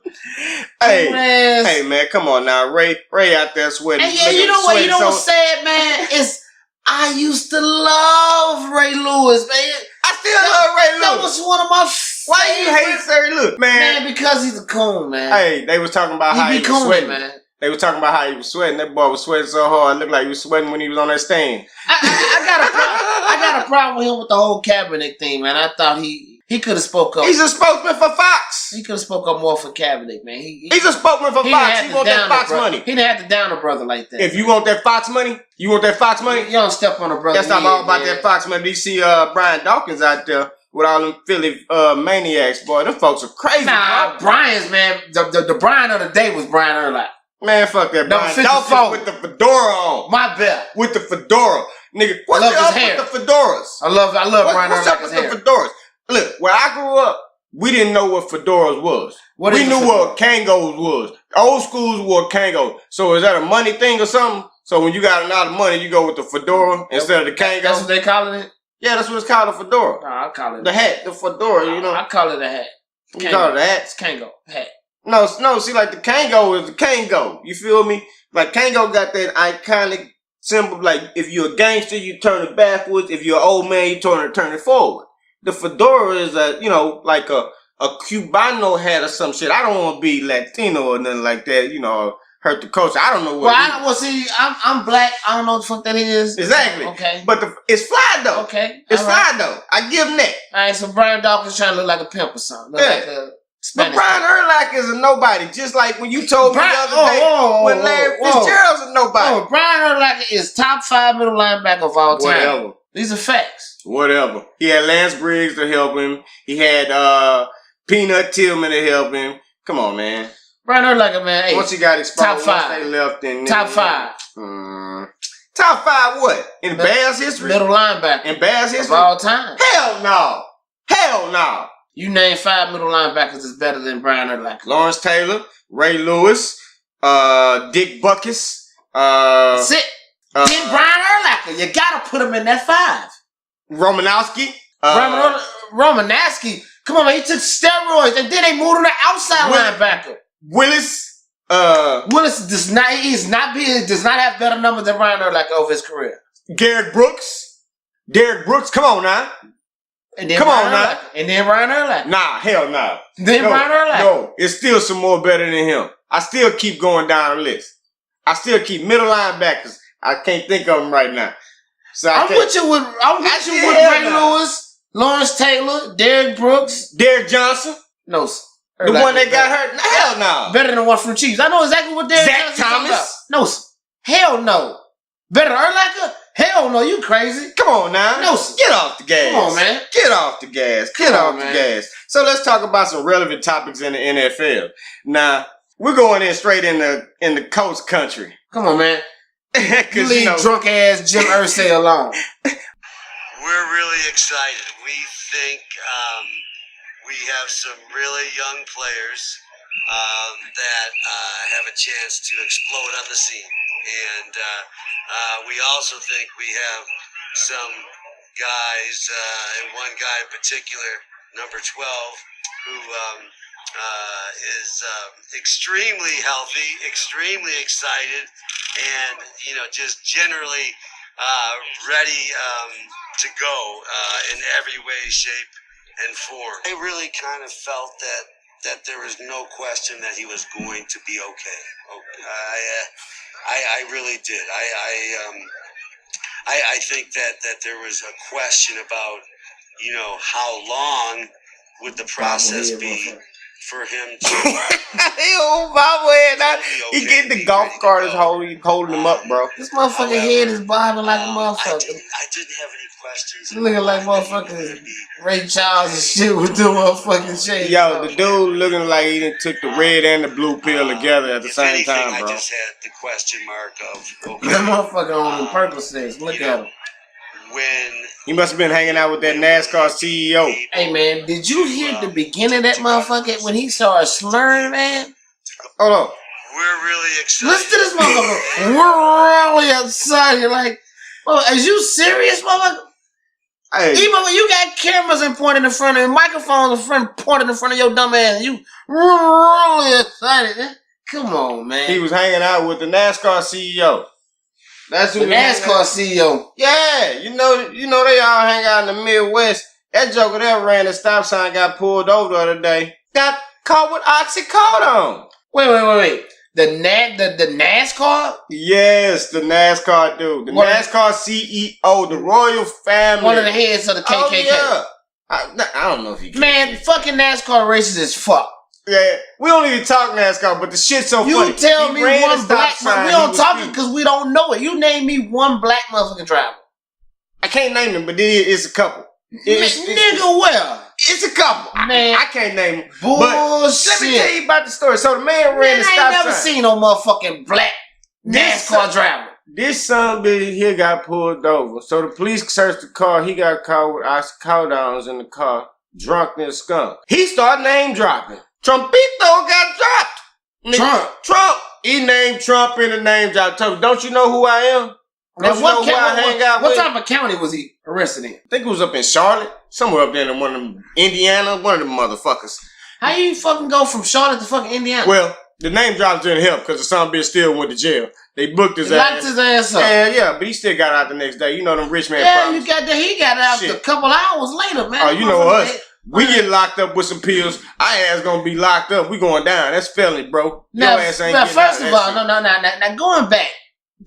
Speaker 1: Hey,
Speaker 2: Coon ass.
Speaker 1: hey, man, come on now. Ray out there sweating.
Speaker 2: And yeah, you know what? You know what's sad, man? Is I used to love Ray Lewis, man.
Speaker 1: I still love Ray Lewis.
Speaker 2: That was one of my
Speaker 1: Why you hate Ray Lewis?
Speaker 2: Man, because he's a coon, man.
Speaker 1: Hey, they was talking about how
Speaker 2: he
Speaker 1: he
Speaker 2: be
Speaker 1: was
Speaker 2: cooning,
Speaker 1: sweating.
Speaker 2: man.
Speaker 1: They was talking about how he was sweating. That boy was sweating so hard. It looked like he was sweating when he was on that stand.
Speaker 2: I got a problem with him with the whole Kaepernick thing, man. I thought he could have spoke up.
Speaker 1: He's a spokesman for Fox.
Speaker 2: He could have spoke up more for Kaepernick, man.
Speaker 1: He's a spokesman for Fox. He want that Fox money.
Speaker 2: He didn't have to down a brother like that.
Speaker 1: If you want that Fox money, you want that Fox money?
Speaker 2: You don't step on a brother.
Speaker 1: That's not all about that Fox money. You see Brian Dawkins out there with all them Philly maniacs, boy. Them folks are crazy,
Speaker 2: Nah,
Speaker 1: bro.
Speaker 2: Brian's, man. The Brian of the day was Brian Urlacher.
Speaker 1: Man, fuck that.
Speaker 2: Number
Speaker 1: Brian
Speaker 2: 54.
Speaker 1: Dawkins with the fedora on.
Speaker 2: My belt.
Speaker 1: With the fedora. Nigga, what's
Speaker 2: love his
Speaker 1: up
Speaker 2: hair.
Speaker 1: with the fedoras?
Speaker 2: I love Brian
Speaker 1: What's up
Speaker 2: Urlacher's
Speaker 1: with
Speaker 2: hair.
Speaker 1: the fedoras? Look, where I grew up, we didn't know what fedoras was.
Speaker 2: What
Speaker 1: we
Speaker 2: is a
Speaker 1: knew
Speaker 2: fedora?
Speaker 1: what Kangos was. Old schools wore Kango. So is that a money thing or something? So when you got a lot of money, you go with the fedora instead of the Kango?
Speaker 2: That's what they calling it?
Speaker 1: Yeah, that's what it's called, a fedora.
Speaker 2: Nah, I call it
Speaker 1: The hat, the fedora, you know.
Speaker 2: I call it a hat.
Speaker 1: You call it a hat?
Speaker 2: It's Kango hat.
Speaker 1: No, see, like the Kango is the Kango. You feel me? Like Kango got that iconic symbol. Like if you're a gangster, you turn it backwards. If you're an old man, you turn it forward. The fedora is like a Cubano hat or some shit. I don't want to be Latino or nothing like that. You know, hurt the culture. I don't know what.
Speaker 2: I'm black. I don't know what the fuck that is.
Speaker 1: Exactly.
Speaker 2: Okay.
Speaker 1: But it's fly though.
Speaker 2: Okay.
Speaker 1: It's
Speaker 2: all right.
Speaker 1: fly though. I give him that.
Speaker 2: All right. So Brian Dawkins trying to look like a pimp or something. Look
Speaker 1: Yeah.
Speaker 2: like a
Speaker 1: But
Speaker 2: Spanish
Speaker 1: Brian Urlacher is a nobody. Just like when you told me the other day when Larry Fitzgerald's a nobody.
Speaker 2: Oh, Brian Urlacher is top 5 middle linebacker of all time.
Speaker 1: Whatever.
Speaker 2: These are facts.
Speaker 1: Whatever. He had Lance Briggs to help him. He had Peanut Tillman to help him. Come on, man.
Speaker 2: Brian Urlacher, man. Hey,
Speaker 1: Once he got exposed,
Speaker 2: top 5.
Speaker 1: once they left, then
Speaker 2: top 5
Speaker 1: top 5 what? In Bears history?
Speaker 2: middle linebacker
Speaker 1: In Bears
Speaker 2: of
Speaker 1: history?
Speaker 2: all time.
Speaker 1: Hell no. Hell no.
Speaker 2: You name 5 middle linebackers that's better than Brian Urlacher.
Speaker 1: Lawrence Taylor, Ray Lewis, Dick Buckus.
Speaker 2: That's it. Then Brian Urlacher. You gotta put him in that 5.
Speaker 1: Romanowski.
Speaker 2: Romanowski. Come on, man. He took steroids and then they moved him to outside linebacker.
Speaker 1: Willis.
Speaker 2: Willis does not have better numbers than Brian Urlacher over his career.
Speaker 1: Derek Brooks. Come on now.
Speaker 2: And then
Speaker 1: Come
Speaker 2: Brian
Speaker 1: on now.
Speaker 2: Urlacher. And then Brian Urlacher.
Speaker 1: Nah, hell no.
Speaker 2: Then Brian Urlacher.
Speaker 1: No, it's still some more better than him. I still keep going down the list. I still keep middle linebackers. I can't think of them right now. So
Speaker 2: I'm with you with Ray Lewis, Lawrence Taylor, Derek Brooks.
Speaker 1: Derek Johnson.
Speaker 2: No, sir.
Speaker 1: The one that got hurt? Hell no.
Speaker 2: Better than the one from the Chiefs. I know exactly what Derek
Speaker 1: Zach
Speaker 2: Johnson talking about.
Speaker 1: Thomas?
Speaker 2: No, sir. Hell no. Better than Urlacher? Hell no, you crazy.
Speaker 1: Come on now.
Speaker 2: No, sir.
Speaker 1: Get off the gas.
Speaker 2: Come on, man.
Speaker 1: Get off the gas. Get off the gas. So let's talk about some relevant topics in the NFL. Now, we're going in straight in the coast country.
Speaker 2: Come on, man. You leave drunk ass Jim Irsay alone.
Speaker 3: We're really excited. We think we have some really young players that have a chance to explode on the scene. And we also think we have some guys, and one guy in particular, number 12, who is extremely healthy, extremely excited, and just generally ready to go in every way, shape, and form. I really kind of felt that there was no question that he was going to be okay. I really did. I think that there was a question about, you know, how long would the process be for him to
Speaker 1: he getting the golf cart is holding him up, bro.
Speaker 2: This motherfucking head is bobbing like a motherfucker.
Speaker 3: I didn't have any questions.
Speaker 2: Looking like motherfucking Ray Charles and shit with the motherfucking shades.
Speaker 1: Yo, the dude looking like he done took the red and the blue pill together at the same
Speaker 3: anything,
Speaker 1: time, bro.
Speaker 3: I just had the question mark of, okay,
Speaker 2: That motherfucker on the purple says, look at him.
Speaker 3: when
Speaker 1: He must have been hanging out with that NASCAR CEO.
Speaker 2: Hey man, did you hear the beginning of that motherfucker when he started slurring, man?
Speaker 1: Hold on.
Speaker 3: we're really excited.
Speaker 2: Listen to this motherfucker. We're really excited. Like, oh, is you serious, motherfucker?
Speaker 1: Hey,
Speaker 2: Even you got cameras and pointing in front of you, microphones in front, pointing in front of your dumb ass. You really excited? Man. Come on, man.
Speaker 1: he was hanging out with the NASCAR CEO. That's who
Speaker 2: The
Speaker 1: he was hanging out-
Speaker 2: NASCAR CEO.
Speaker 1: Yeah, you know they all hang out in the Midwest. That joker there ran the stop sign, got pulled over the other day. Got caught with oxycodone.
Speaker 2: Wait. The NASCAR?
Speaker 1: Yes, the NASCAR dude. The NASCAR CEO, the royal family.
Speaker 2: One of the heads of the KKK.
Speaker 1: Oh, yeah. I don't know if you can.
Speaker 2: Man, fucking NASCAR racist as fuck.
Speaker 1: Yeah, we don't even talk NASCAR, but the shit's so
Speaker 2: You
Speaker 1: funny.
Speaker 2: tell
Speaker 1: He
Speaker 2: me
Speaker 1: ran the
Speaker 2: one
Speaker 1: stop
Speaker 2: black
Speaker 1: sign,
Speaker 2: we
Speaker 1: he
Speaker 2: don't
Speaker 1: was
Speaker 2: talk it
Speaker 1: speeding.
Speaker 2: because we don't know it. You name me one black motherfucking driver.
Speaker 1: I can't name them, but it's a couple.
Speaker 2: Nigga, where?
Speaker 1: It's a couple.
Speaker 2: Man.
Speaker 1: I can't name them.
Speaker 2: Bullshit.
Speaker 1: But let me tell you about the story. So the man ran
Speaker 2: Man,
Speaker 1: the
Speaker 2: I
Speaker 1: stop
Speaker 2: ain't never
Speaker 1: sign.
Speaker 2: seen no motherfucking black
Speaker 1: This
Speaker 2: NASCAR driver.
Speaker 1: This son bitch here got pulled over. So the police searched the car. He got caught with oxycodones in the car, drunk and skunk. He started name dropping. Trumpito got dropped. Trump. He named Trump in the name drop. Don't you know who I am?
Speaker 2: Now,
Speaker 1: Don't you know who I hang out
Speaker 2: what
Speaker 1: with?
Speaker 2: type of county was he arrested in?
Speaker 1: I think it was up in Charlotte. Somewhere up there in one of them, Indiana. One of them motherfuckers.
Speaker 2: How you fucking go from Charlotte to fucking Indiana?
Speaker 1: Well, the name drops didn't help because the son bitch still went to jail. They booked his
Speaker 2: Locked
Speaker 1: ass.
Speaker 2: his ass up.
Speaker 1: Yeah, but he still got out the next day. You know them rich man
Speaker 2: Yeah,
Speaker 1: problems.
Speaker 2: he got out
Speaker 1: Shit.
Speaker 2: a couple hours later, man.
Speaker 1: Oh, you know
Speaker 2: Motherfucker,
Speaker 1: us. We get locked up with some pills. Our ass gonna be locked up. We going down. That's felony, bro.
Speaker 2: Now,
Speaker 1: Your ass ain't
Speaker 2: now
Speaker 1: getting
Speaker 2: first
Speaker 1: out
Speaker 2: of
Speaker 1: that
Speaker 2: all,
Speaker 1: shit.
Speaker 2: now going back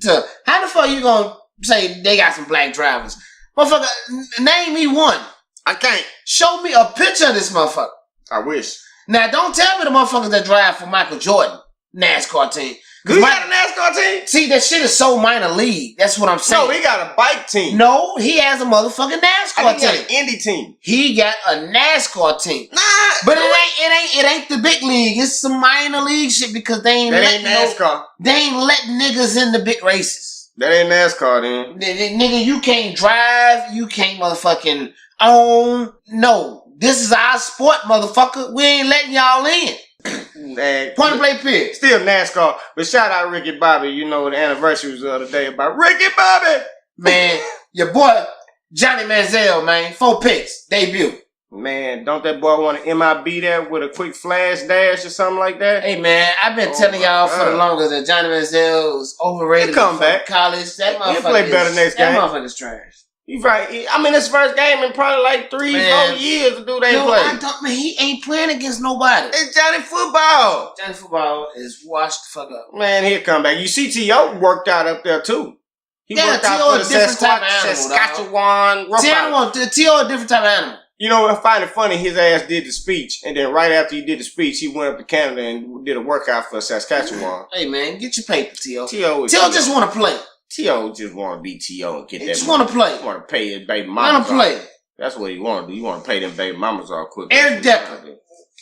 Speaker 2: to how the fuck you gonna say they got some black drivers? Motherfucker, name me one.
Speaker 1: I can't.
Speaker 2: Show me a picture of this motherfucker.
Speaker 1: I wish.
Speaker 2: Now don't tell me the motherfuckers that drive for Michael Jordan NASCAR team.
Speaker 1: He got a NASCAR team?
Speaker 2: See, that shit is so minor league. That's what I'm saying.
Speaker 1: No, he got a bike team.
Speaker 2: No, he has a motherfucking
Speaker 1: I
Speaker 2: NASCAR
Speaker 1: think he got
Speaker 2: team.
Speaker 1: an Indy team.
Speaker 2: He got a NASCAR team.
Speaker 1: Nah,
Speaker 2: But it ain't the big league. It's some minor league shit because they ain't
Speaker 1: that ain't NASCAR.
Speaker 2: they ain't letting niggas in the big races.
Speaker 1: That ain't NASCAR then.
Speaker 2: Nigga, you can't drive. You can't motherfucking own. No, this is our sport, motherfucker. We ain't letting y'all in.
Speaker 1: Man,
Speaker 2: Point blank period.
Speaker 1: still NASCAR. But shout out Ricky Bobby. You know the anniversary was the other day about Ricky Bobby.
Speaker 2: Man, your boy Johnny Manziel, man, 4 picks debut.
Speaker 1: Man, don't that boy want an MIB there with a quick flash dash or something like that?
Speaker 2: Hey man, I've been
Speaker 1: Oh
Speaker 2: telling
Speaker 1: my
Speaker 2: y'all for the
Speaker 1: God.
Speaker 2: longest that Johnny Manziel is overrated.
Speaker 1: He'll come
Speaker 2: from
Speaker 1: back.
Speaker 2: College, that
Speaker 1: He'll
Speaker 2: motherfucker
Speaker 1: play better next game.
Speaker 2: That motherfucker's trash.
Speaker 1: You right. I mean, it's first game in probably like 3-4
Speaker 2: Man.
Speaker 1: years to do they
Speaker 2: No,
Speaker 1: play.
Speaker 2: I don't, man. He ain't playing against nobody.
Speaker 1: It's Johnny football.
Speaker 2: Johnny football is washed the fuck up.
Speaker 1: Man, he'll come back. You see T.O. worked out up there too. He
Speaker 2: Yeah,
Speaker 1: worked out
Speaker 2: T.O.
Speaker 1: for
Speaker 2: a
Speaker 1: the
Speaker 2: different type of animal,
Speaker 1: Saskatchewan Roughriders.
Speaker 2: T.O. a different type of animal.
Speaker 1: You know, I find it funny, his ass did the speech, and then right after he did the speech, he went up to Canada and did a workout for Saskatchewan.
Speaker 2: Hey man, get your paper, T.O.
Speaker 1: T.O.
Speaker 2: T.O. just want to play.
Speaker 1: T.O. just want to be T.O. and get
Speaker 2: He
Speaker 1: that
Speaker 2: just
Speaker 1: money.
Speaker 2: want to play.
Speaker 1: He want to pay his baby
Speaker 2: Want
Speaker 1: mamas
Speaker 2: to play.
Speaker 1: off. That's what he want to do. You want to pay them baby mamas off quick.
Speaker 2: Eric Decker.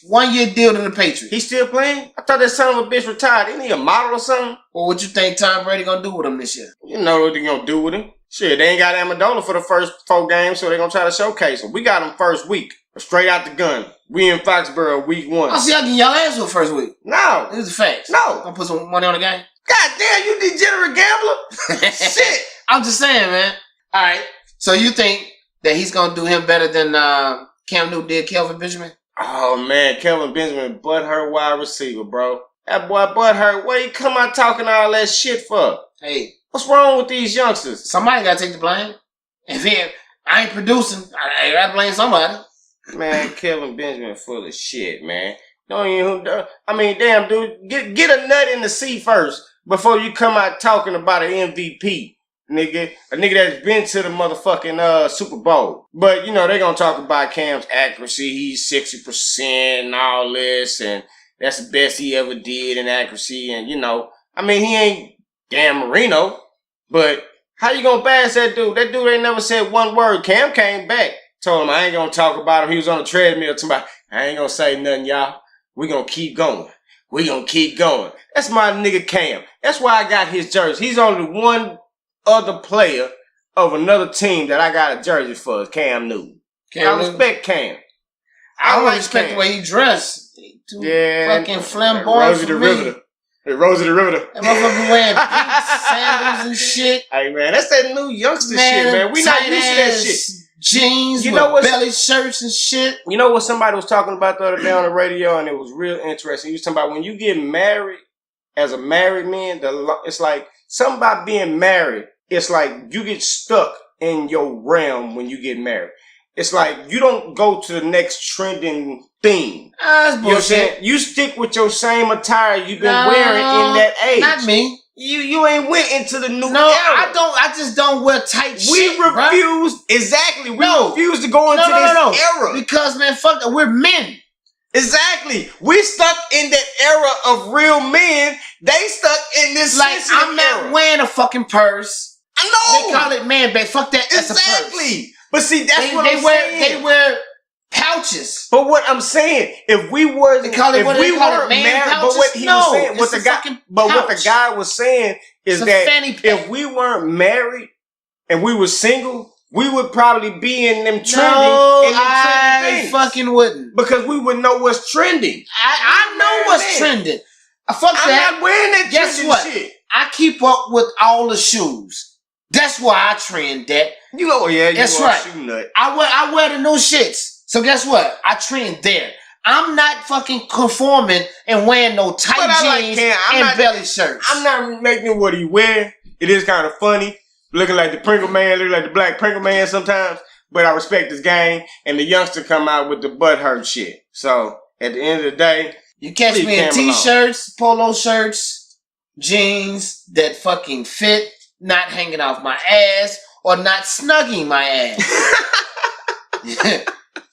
Speaker 2: 1 year deal to the Patriots.
Speaker 1: He still playing? I thought that son of a bitch retired. Isn't he a model or something?
Speaker 2: Well, what you think Tom Brady gonna do with him this year?
Speaker 1: You know what they gonna do with him. Shit, they ain't got Amendola for the first 4 games, so they gonna try to showcase him. We got him first week. Straight out the gun. We in Foxborough week 1.
Speaker 2: I see I can y'all ass for the first week.
Speaker 1: No.
Speaker 2: This is facts.
Speaker 1: No.
Speaker 2: Gonna put some money on the game.
Speaker 1: God damn, you degenerate gambler. Shit.
Speaker 2: I'm just saying, man. All right. So you think that he's gonna do him better than Cam Newton did Kelvin Benjamin?
Speaker 1: Oh man, Kelvin Benjamin, butthurt wide receiver, bro. That boy butthurt. What he come out talking all that shit for?
Speaker 2: Hey,
Speaker 1: What's wrong with these youngsters?
Speaker 2: somebody gotta take the blame. If I ain't producing, I gotta blame somebody.
Speaker 1: Man, Kelvin Benjamin full of shit, man. Don't even. I mean, damn, dude, get a nut in the sea first before you come out talking about an MVP. nigga. A nigga that's been to the motherfucking Super Bowl. But, you know, they gonna talk about Cam's accuracy. He's 60% and all this, and that's the best he ever did in accuracy. And, you know, I mean, he ain't Dan Marino, but how you gonna bash that dude? That dude ain't never said one word. Cam came back, told him I ain't gonna talk about him. He was on the treadmill talking about, I ain't gonna say nothing, y'all. We gonna keep going. We gonna keep going. That's my nigga Cam. That's why I got his jersey. He's only one other player of another team that I got a jersey for, Cam Newton. I respect Cam.
Speaker 2: I don't respect the way he dressed.
Speaker 1: Yeah.
Speaker 2: Fucking flamboyant for me.
Speaker 1: Hey, Rosie the Riveter.
Speaker 2: That motherfucker wearing pink sandals and shit.
Speaker 1: Hey, man, that's that new youngster shit, man. We not used to that shit.
Speaker 2: Jeans with belly shirts and shit.
Speaker 1: You know what somebody was talking about the other day on the radio, and it was real interesting. He was talking about when you get married as a married man, it's like something about being married. It's like you get stuck in your realm when you get married. It's like you don't go to the next trending thing.
Speaker 2: That's bullshit.
Speaker 1: You know what I'm saying? You stick with your same attire you've been wearing in that age.
Speaker 2: Not me.
Speaker 1: You ain't went into the new era.
Speaker 2: I just don't wear tight shit.
Speaker 1: We refuse, exactly. We refuse to go into this era.
Speaker 2: Because, man, fuck that. We're men.
Speaker 1: Exactly. We stuck in that era of real men. They stuck in this
Speaker 2: I'm not wearing a fucking purse.
Speaker 1: I know.
Speaker 2: They call it man bag. Fuck that. That's a purse.
Speaker 1: Exactly. But see, that's what I'm saying.
Speaker 2: They wear pouches.
Speaker 1: But what I'm saying, if we weren't married, but what he was saying, what the guy was saying is that if we weren't married and we were single, we would probably be in them trending.
Speaker 2: I fucking wouldn't,
Speaker 1: because we would know what's trending.
Speaker 2: I know what's trending. Fuck that.
Speaker 1: I'm not wearing that trending shit.
Speaker 2: I keep up with all the shoes. That's why I trend that.
Speaker 1: You know, yeah,
Speaker 2: that's
Speaker 1: are
Speaker 2: right.
Speaker 1: a shoe nut.
Speaker 2: I wear the new shits. So guess what? I trend there. I'm not fucking conforming and wearing no tight jeans and belly shirts.
Speaker 1: I'm not making what he wear. It is kind of funny. Looking like the Pringle Man, looking like the Black Pringle Man sometimes. But I respect his game. And the youngster come out with the butt hurt shit. So, at the end of the day,
Speaker 2: you catch me in t-shirts, polo shirts, jeans that fucking fit, not hanging off my ass, or not snugging my ass.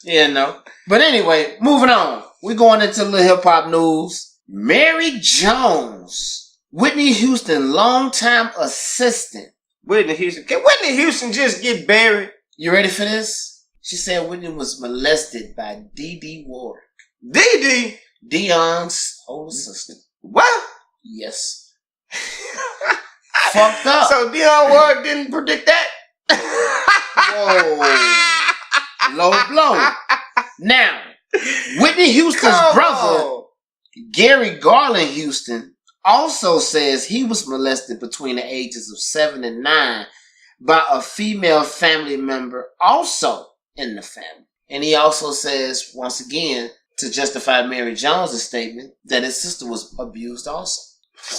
Speaker 2: Yeah, no. But anyway, moving on. We're going into the hip hop news. Mary Jones, Whitney Houston, longtime assistant.
Speaker 1: Whitney Houston. Can Whitney Houston just get buried?
Speaker 2: You ready for this? She said Whitney was molested by Dee Warwick.
Speaker 1: Dee?
Speaker 2: Dion's older sister.
Speaker 1: What?
Speaker 2: Yes. Fucked up.
Speaker 1: So Dion Warwick didn't predict that?
Speaker 2: Whoa. Low blow. Now, Whitney Houston's brother, Gary Garland Houston, also says he was molested between the ages of 7 and 9 by a female family member also in the family. And he also says, once again, to justify Mary Jones' statement, that his sister was abused also.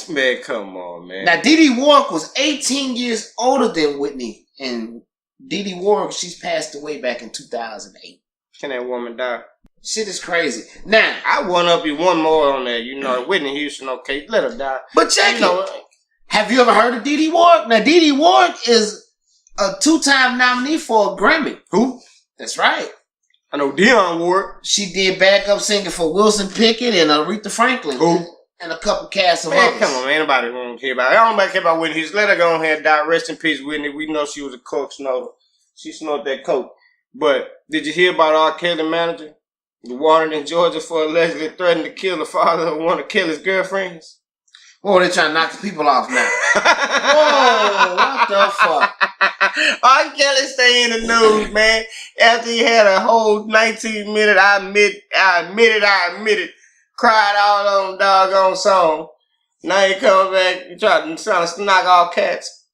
Speaker 1: Man, come on, man.
Speaker 2: Now, Dee Warwick was 18 years older than Whitney, and Dee Warwick, she's passed away back in 2008.
Speaker 1: Can that woman die?
Speaker 2: Shit is crazy. Now,
Speaker 1: I want to be one more on that. You know, Whitney Houston, okay, let her die.
Speaker 2: But check it. Have you ever heard of Dee Warwick? Now, Dee Warwick is a 2-time nominee for a Grammy.
Speaker 1: Who?
Speaker 2: That's right.
Speaker 1: I know Dionne Warwick.
Speaker 2: She did backup singing for Wilson Pickett and Aretha Franklin.
Speaker 1: Who?
Speaker 2: And a couple cast of
Speaker 1: man,
Speaker 2: others.
Speaker 1: Come on, man. Nobody don't care about it. I don't care about Whitney Houston. Let her go ahead and die. Rest in peace, Whitney. We know she was a coke snorter. She snorted that coke. But did you hear about R. Kelly manager? The wanted in Georgia for allegedly threatening to kill the father of one of Kelly's girlfriends?
Speaker 2: Oh, they're trying to knock the people off now. Whoa, what the fuck?
Speaker 1: R. Kelly stay in the news, man. After he had a whole 19-minute, I admit it, cried all on doggone song. Now he comes back, trying to knock all cats.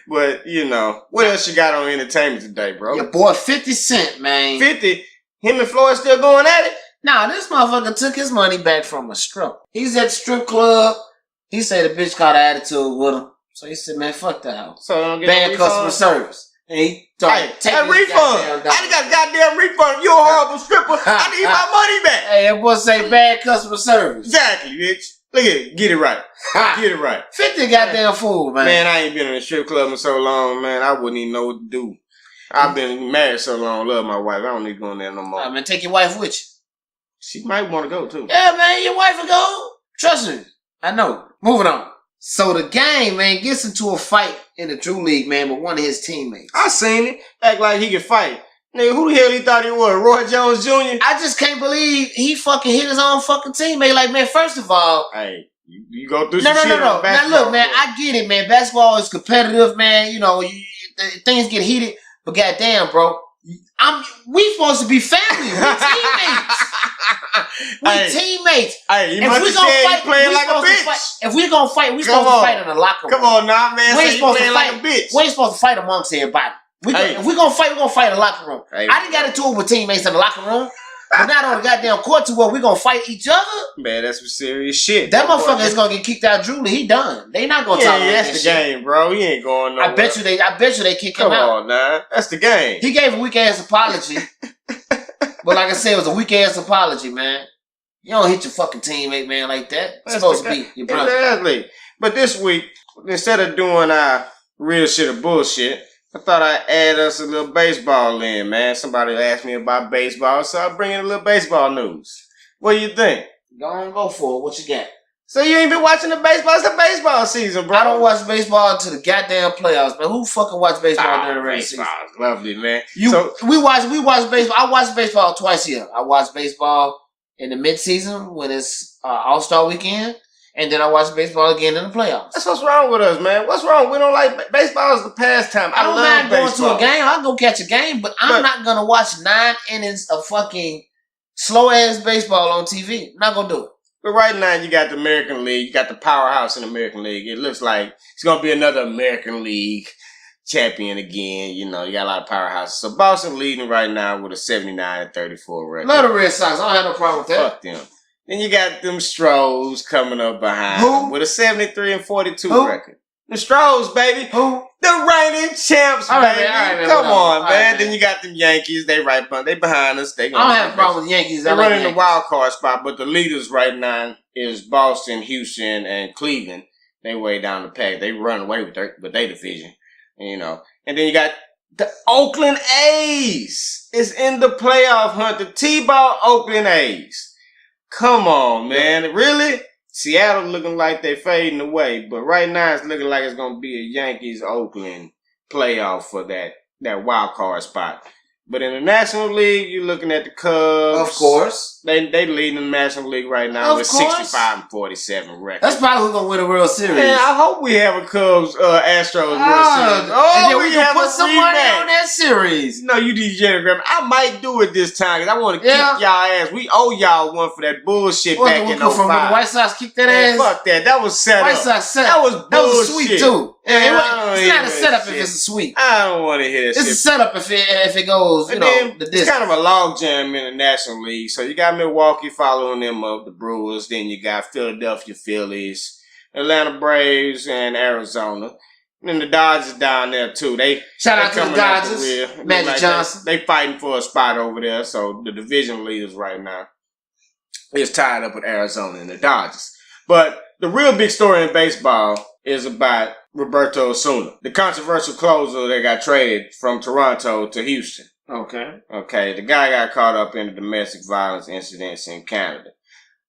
Speaker 1: But, you know, what else you got on entertainment today, bro?
Speaker 2: Your boy 50 Cent, man.
Speaker 1: 50? Him and Floyd still going at it?
Speaker 2: Nah, this motherfucker took his money back from a stripper. He's at the strip club. He said the bitch caught an attitude with him. So he said, man, fuck that house.
Speaker 1: So don't get
Speaker 2: bad customer service. And he started taking his
Speaker 1: refund. I got a goddamn refund. You're a horrible stripper. I need my money back.
Speaker 2: Hey, that boy say bad customer service.
Speaker 1: Exactly, bitch. Look at it. Get it right. Get it right.
Speaker 2: 50 goddamn fool, man.
Speaker 1: Man, I ain't been in a strip club in so long, man. I wouldn't even know what to do. I've been married so long, love my wife. I don't need to go in there no more.
Speaker 2: Man, take your wife with you.
Speaker 1: She might want to go too.
Speaker 2: Yeah, man, your wife will go. Trust me. I know. Moving on. So the game, man, gets into a fight in the Drew League, man, with one of his teammates.
Speaker 1: I seen it. Act like he could fight. Nigga, who the hell he thought he was? Roy Jones Jr.?
Speaker 2: I just can't believe he fucking hit his own fucking teammate. Like, man, first of all...
Speaker 1: Hey, you go through some shit on
Speaker 2: No. Now,
Speaker 1: basketball.
Speaker 2: look, man, I get it, man. Basketball is competitive, man. You know, things get heated. But goddamn, bro, we supposed to be family. We teammates. Teammates.
Speaker 1: Hey, you must have said you playing like a bitch.
Speaker 2: If we're gonna fight, we supposed to fight in the locker room.
Speaker 1: Come on now, man.
Speaker 2: We ain't supposed to
Speaker 1: like
Speaker 2: fight.
Speaker 1: a bitch.
Speaker 2: We ain't supposed to fight amongst everybody. If we're gonna fight in the locker room.
Speaker 1: Hey,
Speaker 2: I didn't got into it with teammates in the locker room. But not on the goddamn court to where we gonna fight each other.
Speaker 1: Man, that's some serious shit.
Speaker 2: That motherfucker is gonna get kicked out. Drew Lee, he done. They not gonna tolerate that
Speaker 1: that's the
Speaker 2: shit.
Speaker 1: game, bro. He ain't going nowhere.
Speaker 2: I bet you they kick him
Speaker 1: Come
Speaker 2: out.
Speaker 1: on, now. That's the game.
Speaker 2: He gave a weak ass apology. But like I said, it was a weak ass apology, man. You don't hit your fucking teammate, man, like that. It's supposed to be your brother.
Speaker 1: Exactly. But this week, instead of doing our real shit or bullshit, I thought I'd add us a little baseball in, man. Somebody asked me about baseball, so I bring in a little baseball news. What do you think?
Speaker 2: Go for it. What you got?
Speaker 1: So you ain't been watching the baseball? It's the baseball season, bro.
Speaker 2: I don't watch baseball until the goddamn playoffs, man. Who fucking watch baseball during the regular season?
Speaker 1: Baseball's lovely, man.
Speaker 2: We watch baseball. I watch baseball twice a year. I watch baseball in the mid-season when it's All-Star weekend. And then I watch baseball again in the playoffs.
Speaker 1: That's what's wrong with us, man. What's wrong? We don't like baseball. Is the pastime.
Speaker 2: I don't mind going
Speaker 1: baseball.
Speaker 2: to a game. I'll go catch a game, but I'm not going to watch 9 innings of fucking slow-ass baseball on TV. I'm not going to do it.
Speaker 1: But right now, you got the American League. You got the powerhouse in the American League. It looks like it's going to be another American League champion again. You know, you got a lot of powerhouses. So Boston leading right now with a 79-34 record.
Speaker 2: Love the Red Sox. I don't have no problem with that.
Speaker 1: Fuck them. Then you got them Stros coming up behind them with a 73-42 record. The Stros, baby.
Speaker 2: Who?
Speaker 1: The reigning champs,
Speaker 2: all right,
Speaker 1: baby.
Speaker 2: man,
Speaker 1: Come on, man.
Speaker 2: Right,
Speaker 1: then you got them Yankees. They behind us. I
Speaker 2: don't have a problem with the Yankees.
Speaker 1: They're running the wild card spot, but the leaders right now is Boston, Houston, and Cleveland. They way down the pack. They run away with their division, you know. And then you got the Oakland A's is in the playoff hunt. The T-ball Oakland A's. Come on, man. Really? Seattle looking like they fading away, but right now it's looking like it's going to be a Yankees-Oakland playoff for that wild card spot. But in the National League, you're looking at the Cubs.
Speaker 2: Of course.
Speaker 1: They leading the National League right now with 65-47 record.
Speaker 2: That's probably who's going to win the World Series.
Speaker 1: Man, I hope we have a Cubs Astros World Series.
Speaker 2: And then we can put some money on that series.
Speaker 1: No, you degenerate. I might do it this time because I want to kick y'all ass. We owe y'all one for that bullshit back in 05.
Speaker 2: From the White Sox kicked that ass?
Speaker 1: Fuck that. That was set up.
Speaker 2: White Sox set
Speaker 1: That was bullshit.
Speaker 2: That was a sweep too. It's not a setup
Speaker 1: shit.
Speaker 2: if it's a sweep.
Speaker 1: I don't want to hear that shit.
Speaker 2: It's a setup if it goes, you know, the distance.
Speaker 1: It's kind of a log jam in the National League. So you got Milwaukee following them up, the Brewers. Then you got Philadelphia Phillies, Atlanta Braves, and Arizona. And then the Dodgers down there too.
Speaker 2: Shout out to the Dodgers. Magic Johnson.
Speaker 1: They fighting for a spot over there. So the division leaders right now is tied up with Arizona and the Dodgers. But the real big story in baseball is about Roberto Osuna, the controversial closer that got traded from Toronto to Houston. Okay. The guy got caught up in the domestic violence incidents in Canada.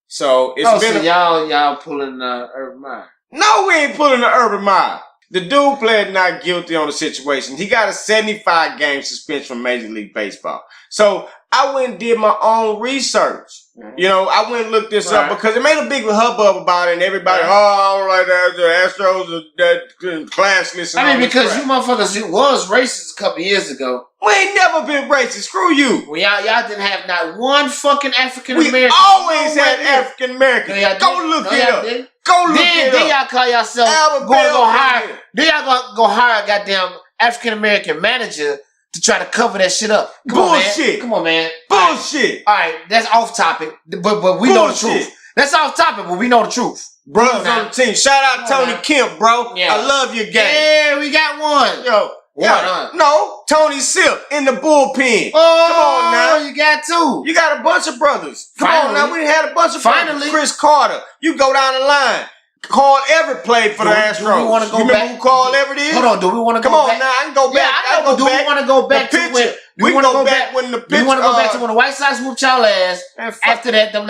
Speaker 1: So it's been
Speaker 2: y'all pulling Urban Meyer.
Speaker 1: No, we ain't pulling the Urban Meyer. The dude pled not guilty on the situation. He got a 75-game suspension from Major League Baseball. So I went and did my own research. Mm-hmm. You know, I went and looked this up because it made a big hubbub about it, and everybody, all right, the Astros are classless. And
Speaker 2: I mean, because you motherfuckers was racist a couple years ago.
Speaker 1: We ain't never been racist. Screw you.
Speaker 2: Well, y'all didn't have not one fucking African American.
Speaker 1: We always had African Americans. Go look it up. Go look it up.
Speaker 2: Then y'all call yourself go hire. Then y'all go hire a goddamn African American manager to try to cover that shit up. Come on, man.
Speaker 1: Bullshit.
Speaker 2: All right, that's off topic, but we know the truth. That's off topic, but we know the truth.
Speaker 1: Brothers on the team. Shout out Tony Kemp, bro. Yeah. I love your game.
Speaker 2: Yeah, we got one.
Speaker 1: Yo, No, Tony Silk in the bullpen.
Speaker 2: Oh,
Speaker 1: come on now.
Speaker 2: You got two.
Speaker 1: You got a bunch of brothers. Come on now. We had a bunch of brothers. Chris Carter. You go down the line. Carl Everett played for the Astros.
Speaker 2: Do we want to go
Speaker 1: you
Speaker 2: back?
Speaker 1: remember who Carl Everett is?
Speaker 2: Hold on. Do we want to go back?
Speaker 1: Come on now. I can go back.
Speaker 2: Yeah, I know. Do we want to go back to when?
Speaker 1: We can go back when the pitch.
Speaker 2: We want to go back to when the White Sox whooped y'all ass. After that, no.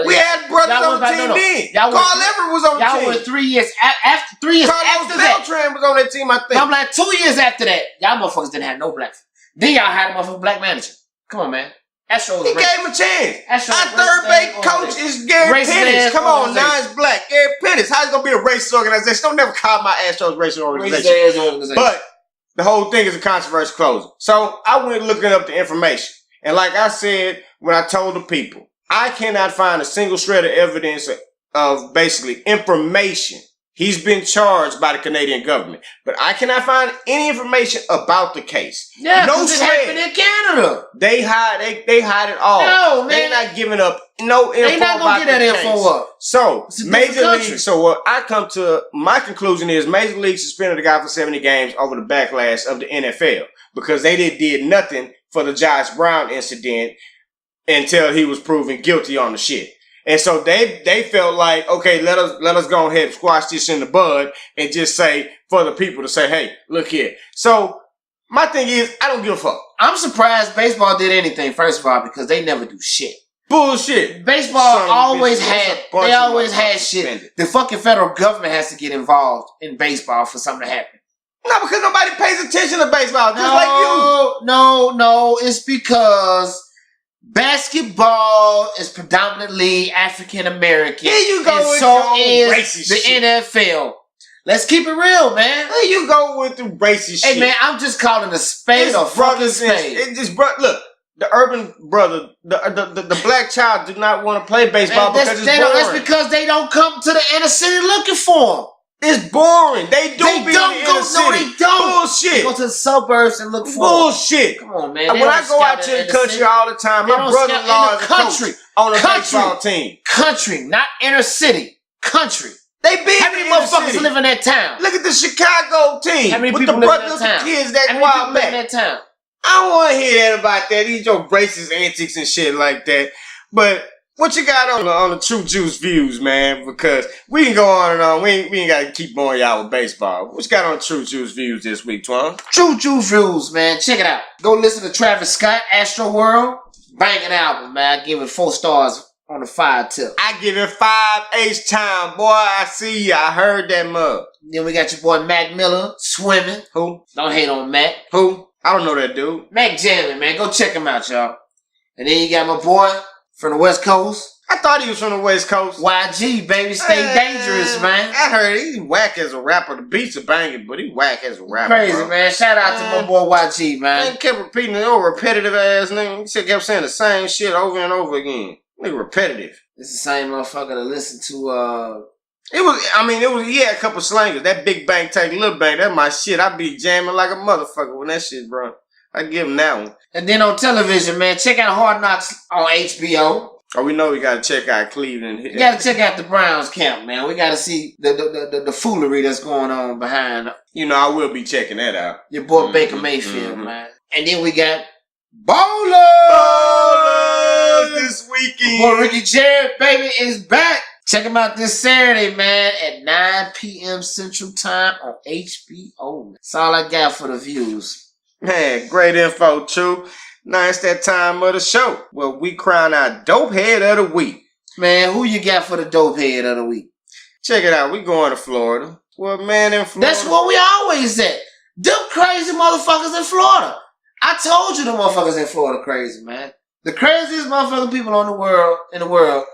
Speaker 1: We had brothers on the team then. Carl Everett was on the team.
Speaker 2: Y'all were 3 years after 3 years after that.
Speaker 1: Beltran was on that team, I think.
Speaker 2: I'm like 2 years after that. Y'all motherfuckers didn't have no black. Then y'all had a motherfucking black manager. Come on, man. Astros.
Speaker 1: He gave him a chance. Our third base coach is Gary Pettis. Come on, now it's black. Gary Pettis. How's it gonna be a racist organization? Don't never call my Astros racist organization. But the whole thing is a controversial closing. So I went looking up the information. And like I said, when I told the people, I cannot find a single shred of evidence of basically information. He's been charged by the Canadian government. But I cannot find any information about the case.
Speaker 2: Yeah,
Speaker 1: no
Speaker 2: it happened in Canada.
Speaker 1: They hide it all.
Speaker 2: No, man.
Speaker 1: They're not giving up no info.
Speaker 2: They're not going to get that info up.
Speaker 1: So, Major League, so what I come to, my conclusion is Major League suspended the guy for 70 games over the backlash of the NFL because they did nothing for the Josh Brown incident until he was proven guilty on the shit. And so they felt like, okay, let us go ahead and squash this in the bud and just say for the people to say, hey, look here. So my thing is, I don't give a fuck.
Speaker 2: I'm surprised baseball did anything, first of all, because they never do shit.
Speaker 1: Bullshit.
Speaker 2: Baseball always had shit. The fucking federal government has to get involved in baseball for something to happen.
Speaker 1: No, because nobody pays attention to baseball, just like you.
Speaker 2: No, it's because basketball is predominantly African American.
Speaker 1: Here you go,
Speaker 2: and
Speaker 1: with
Speaker 2: so
Speaker 1: your
Speaker 2: is
Speaker 1: racist
Speaker 2: the
Speaker 1: shit.
Speaker 2: NFL. Let's keep it real, man.
Speaker 1: Here you go with the racist shit.
Speaker 2: Hey, man, I'm just calling a spade a fucking spade.
Speaker 1: Look, the urban brother, the black child do not want to play baseball because it's boring.
Speaker 2: That's because they don't come to the inner city looking for them.
Speaker 1: It's boring. They don't be in the inner city.
Speaker 2: No, they don't.
Speaker 1: Bullshit.
Speaker 2: They go to the suburbs and look for
Speaker 1: bullshit.
Speaker 2: Come on, man.
Speaker 1: When I go out to the country all the time, my brother-in-law is a coach on a baseball team.
Speaker 2: Country, not inner city. Country.
Speaker 1: They be
Speaker 2: How many motherfuckers live in that town?
Speaker 1: Look at the Chicago team.
Speaker 2: How many
Speaker 1: with
Speaker 2: people
Speaker 1: the
Speaker 2: live in
Speaker 1: brothers,
Speaker 2: that town?
Speaker 1: the kids that
Speaker 2: How many
Speaker 1: wild
Speaker 2: people live in
Speaker 1: back.
Speaker 2: that town?
Speaker 1: I don't want to hear that about that. These your racist antics and shit like that. But what you got on the True Juice views, man? Because we can go on and on. We ain't got to keep boring y'all with baseball. What you got on True Juice views this week, Twan?
Speaker 2: True Juice views, man. Check it out. Go listen to Travis Scott, Astro World. Banging album, man. I give it 4 stars on the 5 tip.
Speaker 1: I give it 5 H-Time, boy. I see ya. I heard that mug.
Speaker 2: Then we got your boy Mac Miller, Swimming.
Speaker 1: Who?
Speaker 2: Don't hate on Mac.
Speaker 1: Who? I don't know that dude.
Speaker 2: Mac jamming, man. Go check him out, y'all. And then you got my boy from the West Coast.
Speaker 1: I thought he was from the West Coast.
Speaker 2: YG, baby. Stay dangerous, man.
Speaker 1: I heard he's whack as a rapper. The beats are banging, but he whack as a rapper.
Speaker 2: Crazy,
Speaker 1: bro.
Speaker 2: man. Shout out to my boy YG, man.
Speaker 1: He kept repeating the old repetitive ass nigga. He kept saying the same shit over and over again. Nigga repetitive.
Speaker 2: This is the same motherfucker to listen to,
Speaker 1: he had a couple slangers. That Big Bang take Little Bang, that's my shit. I be jamming like a motherfucker when that shit, bro. I give him that one.
Speaker 2: And then on television, man, check out Hard Knocks on HBO.
Speaker 1: Oh, we know we gotta check out Cleveland.
Speaker 2: You gotta check out the Browns camp, man. We gotta see the foolery that's going on behind.
Speaker 1: You know, I will be checking that out.
Speaker 2: Your boy Baker Mayfield, man. And then we got
Speaker 1: Ballers this weekend.
Speaker 2: Boy Ricky Jared, baby, is back. Check him out this Saturday, man, at 9 p.m. Central Time on HBO. That's all I got for the views.
Speaker 1: Man, great info, True. Now it's that time of the show where we crown our dope head of the week.
Speaker 2: Man, who you got for the dope head of the week?
Speaker 1: Check it out. We going to Florida. Well, man, in Florida.
Speaker 2: That's where we always at. Them crazy motherfuckers in Florida. I told you the motherfuckers in Florida crazy, man. The craziest motherfucking people in the world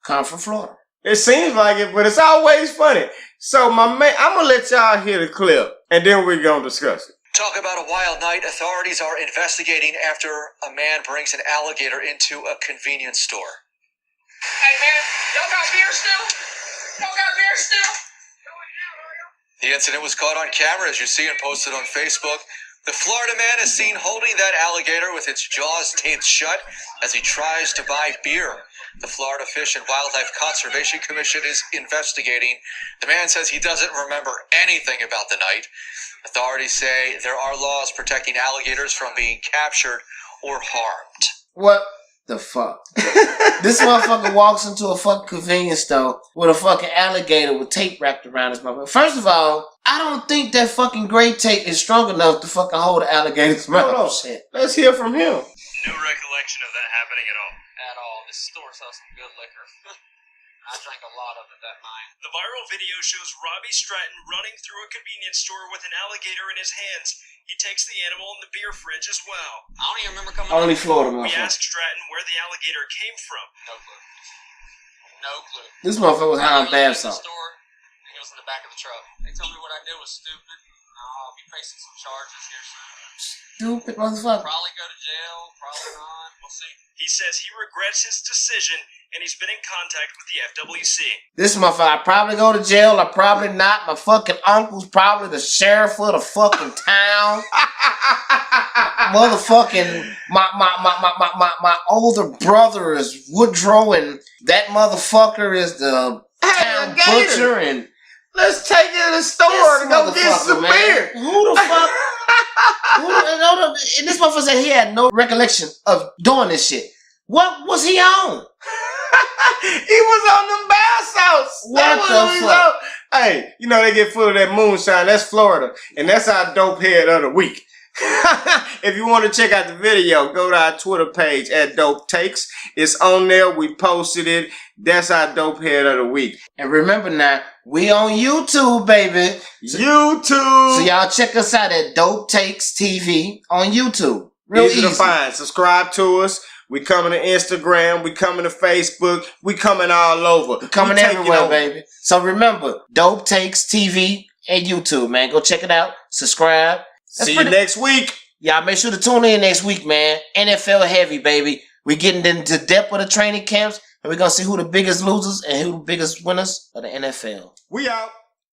Speaker 2: come from Florida.
Speaker 1: It seems like it, but it's always funny. So, my man, I'm going to let y'all hear the clip, and then we're going to discuss it.
Speaker 5: Talk about a wild night. Authorities are investigating after a man brings an alligator into a convenience store.
Speaker 6: Hey, man, y'all got beer still? Y'all got beer still?
Speaker 5: The incident was caught on camera, as you see, and posted on Facebook. The Florida man is seen holding that alligator with its jaws taped shut as he tries to buy beer. The Florida Fish and Wildlife Conservation Commission is investigating. The man says he doesn't remember anything about the night. Authorities say there are laws protecting alligators from being captured or harmed.
Speaker 2: What the fuck? This motherfucker walks into a fucking convenience store with a fucking alligator with tape wrapped around his motherfucker. First of all, I don't think that fucking gray tape is strong enough to fucking hold an alligator's mouth.
Speaker 1: Hold on.
Speaker 2: Shit.
Speaker 1: Let's hear from him.
Speaker 6: No recollection of that happening at all.
Speaker 7: At all. This store sells some good liquor. I drank a lot of it that night.
Speaker 6: The viral video shows Robbie Stratton running through a convenience store with an alligator in his hands. He takes the animal in the beer fridge as well.
Speaker 7: I don't even remember coming
Speaker 2: Only
Speaker 7: up.
Speaker 2: Florida
Speaker 6: We
Speaker 2: motherfucker.
Speaker 6: asked Stratton where the alligator came from.
Speaker 7: No clue. No clue.
Speaker 2: This motherfucker was high on
Speaker 7: He
Speaker 2: bath
Speaker 7: was in the
Speaker 2: salt.
Speaker 7: store, and he was in the back of the truck. They told me what I did was stupid. I'll be facing some charges here soon.
Speaker 2: Stupid motherfucker.
Speaker 7: Probably go to jail, probably not. We'll see.
Speaker 6: He says he regrets his decision and he's been in contact with the FWC.
Speaker 2: This motherfucker, I probably go to jail, I probably not. My fucking uncle's probably the sheriff of the fucking town. Motherfucking my older brother is Woodrow, and that motherfucker is the town
Speaker 1: Alligator.
Speaker 2: butcher, and
Speaker 1: Let's take it to the store to go get some beer.
Speaker 2: Who the fuck? And this motherfucker said he had no recollection of doing this shit. What was he on?
Speaker 1: He was on them bath salts.
Speaker 2: What
Speaker 1: That's
Speaker 2: the
Speaker 1: he
Speaker 2: fuck?
Speaker 1: was on. Hey, you know they get full of that moonshine. That's Florida. And that's our dope head of the week. If you want to check out the video, go to our Twitter page at Dope Takes. It's on there. We posted it. That's our dope head of the week.
Speaker 2: And remember now, we on YouTube, baby.
Speaker 1: YouTube.
Speaker 2: So y'all check us out at Dope Takes TV on YouTube. Real
Speaker 1: easy to find. Subscribe to us. We coming to Instagram. We coming to Facebook. We coming all over.
Speaker 2: We're coming
Speaker 1: We taking
Speaker 2: everywhere,
Speaker 1: over.
Speaker 2: baby. So remember, Dope Takes TV and YouTube, man. Go check it out. Subscribe.
Speaker 1: See you next week.
Speaker 2: Y'all make sure to tune in next week, man. NFL heavy, baby. We getting into depth of the training camps, and we're gonna see who the biggest losers and who the biggest winners of the NFL.
Speaker 1: We out.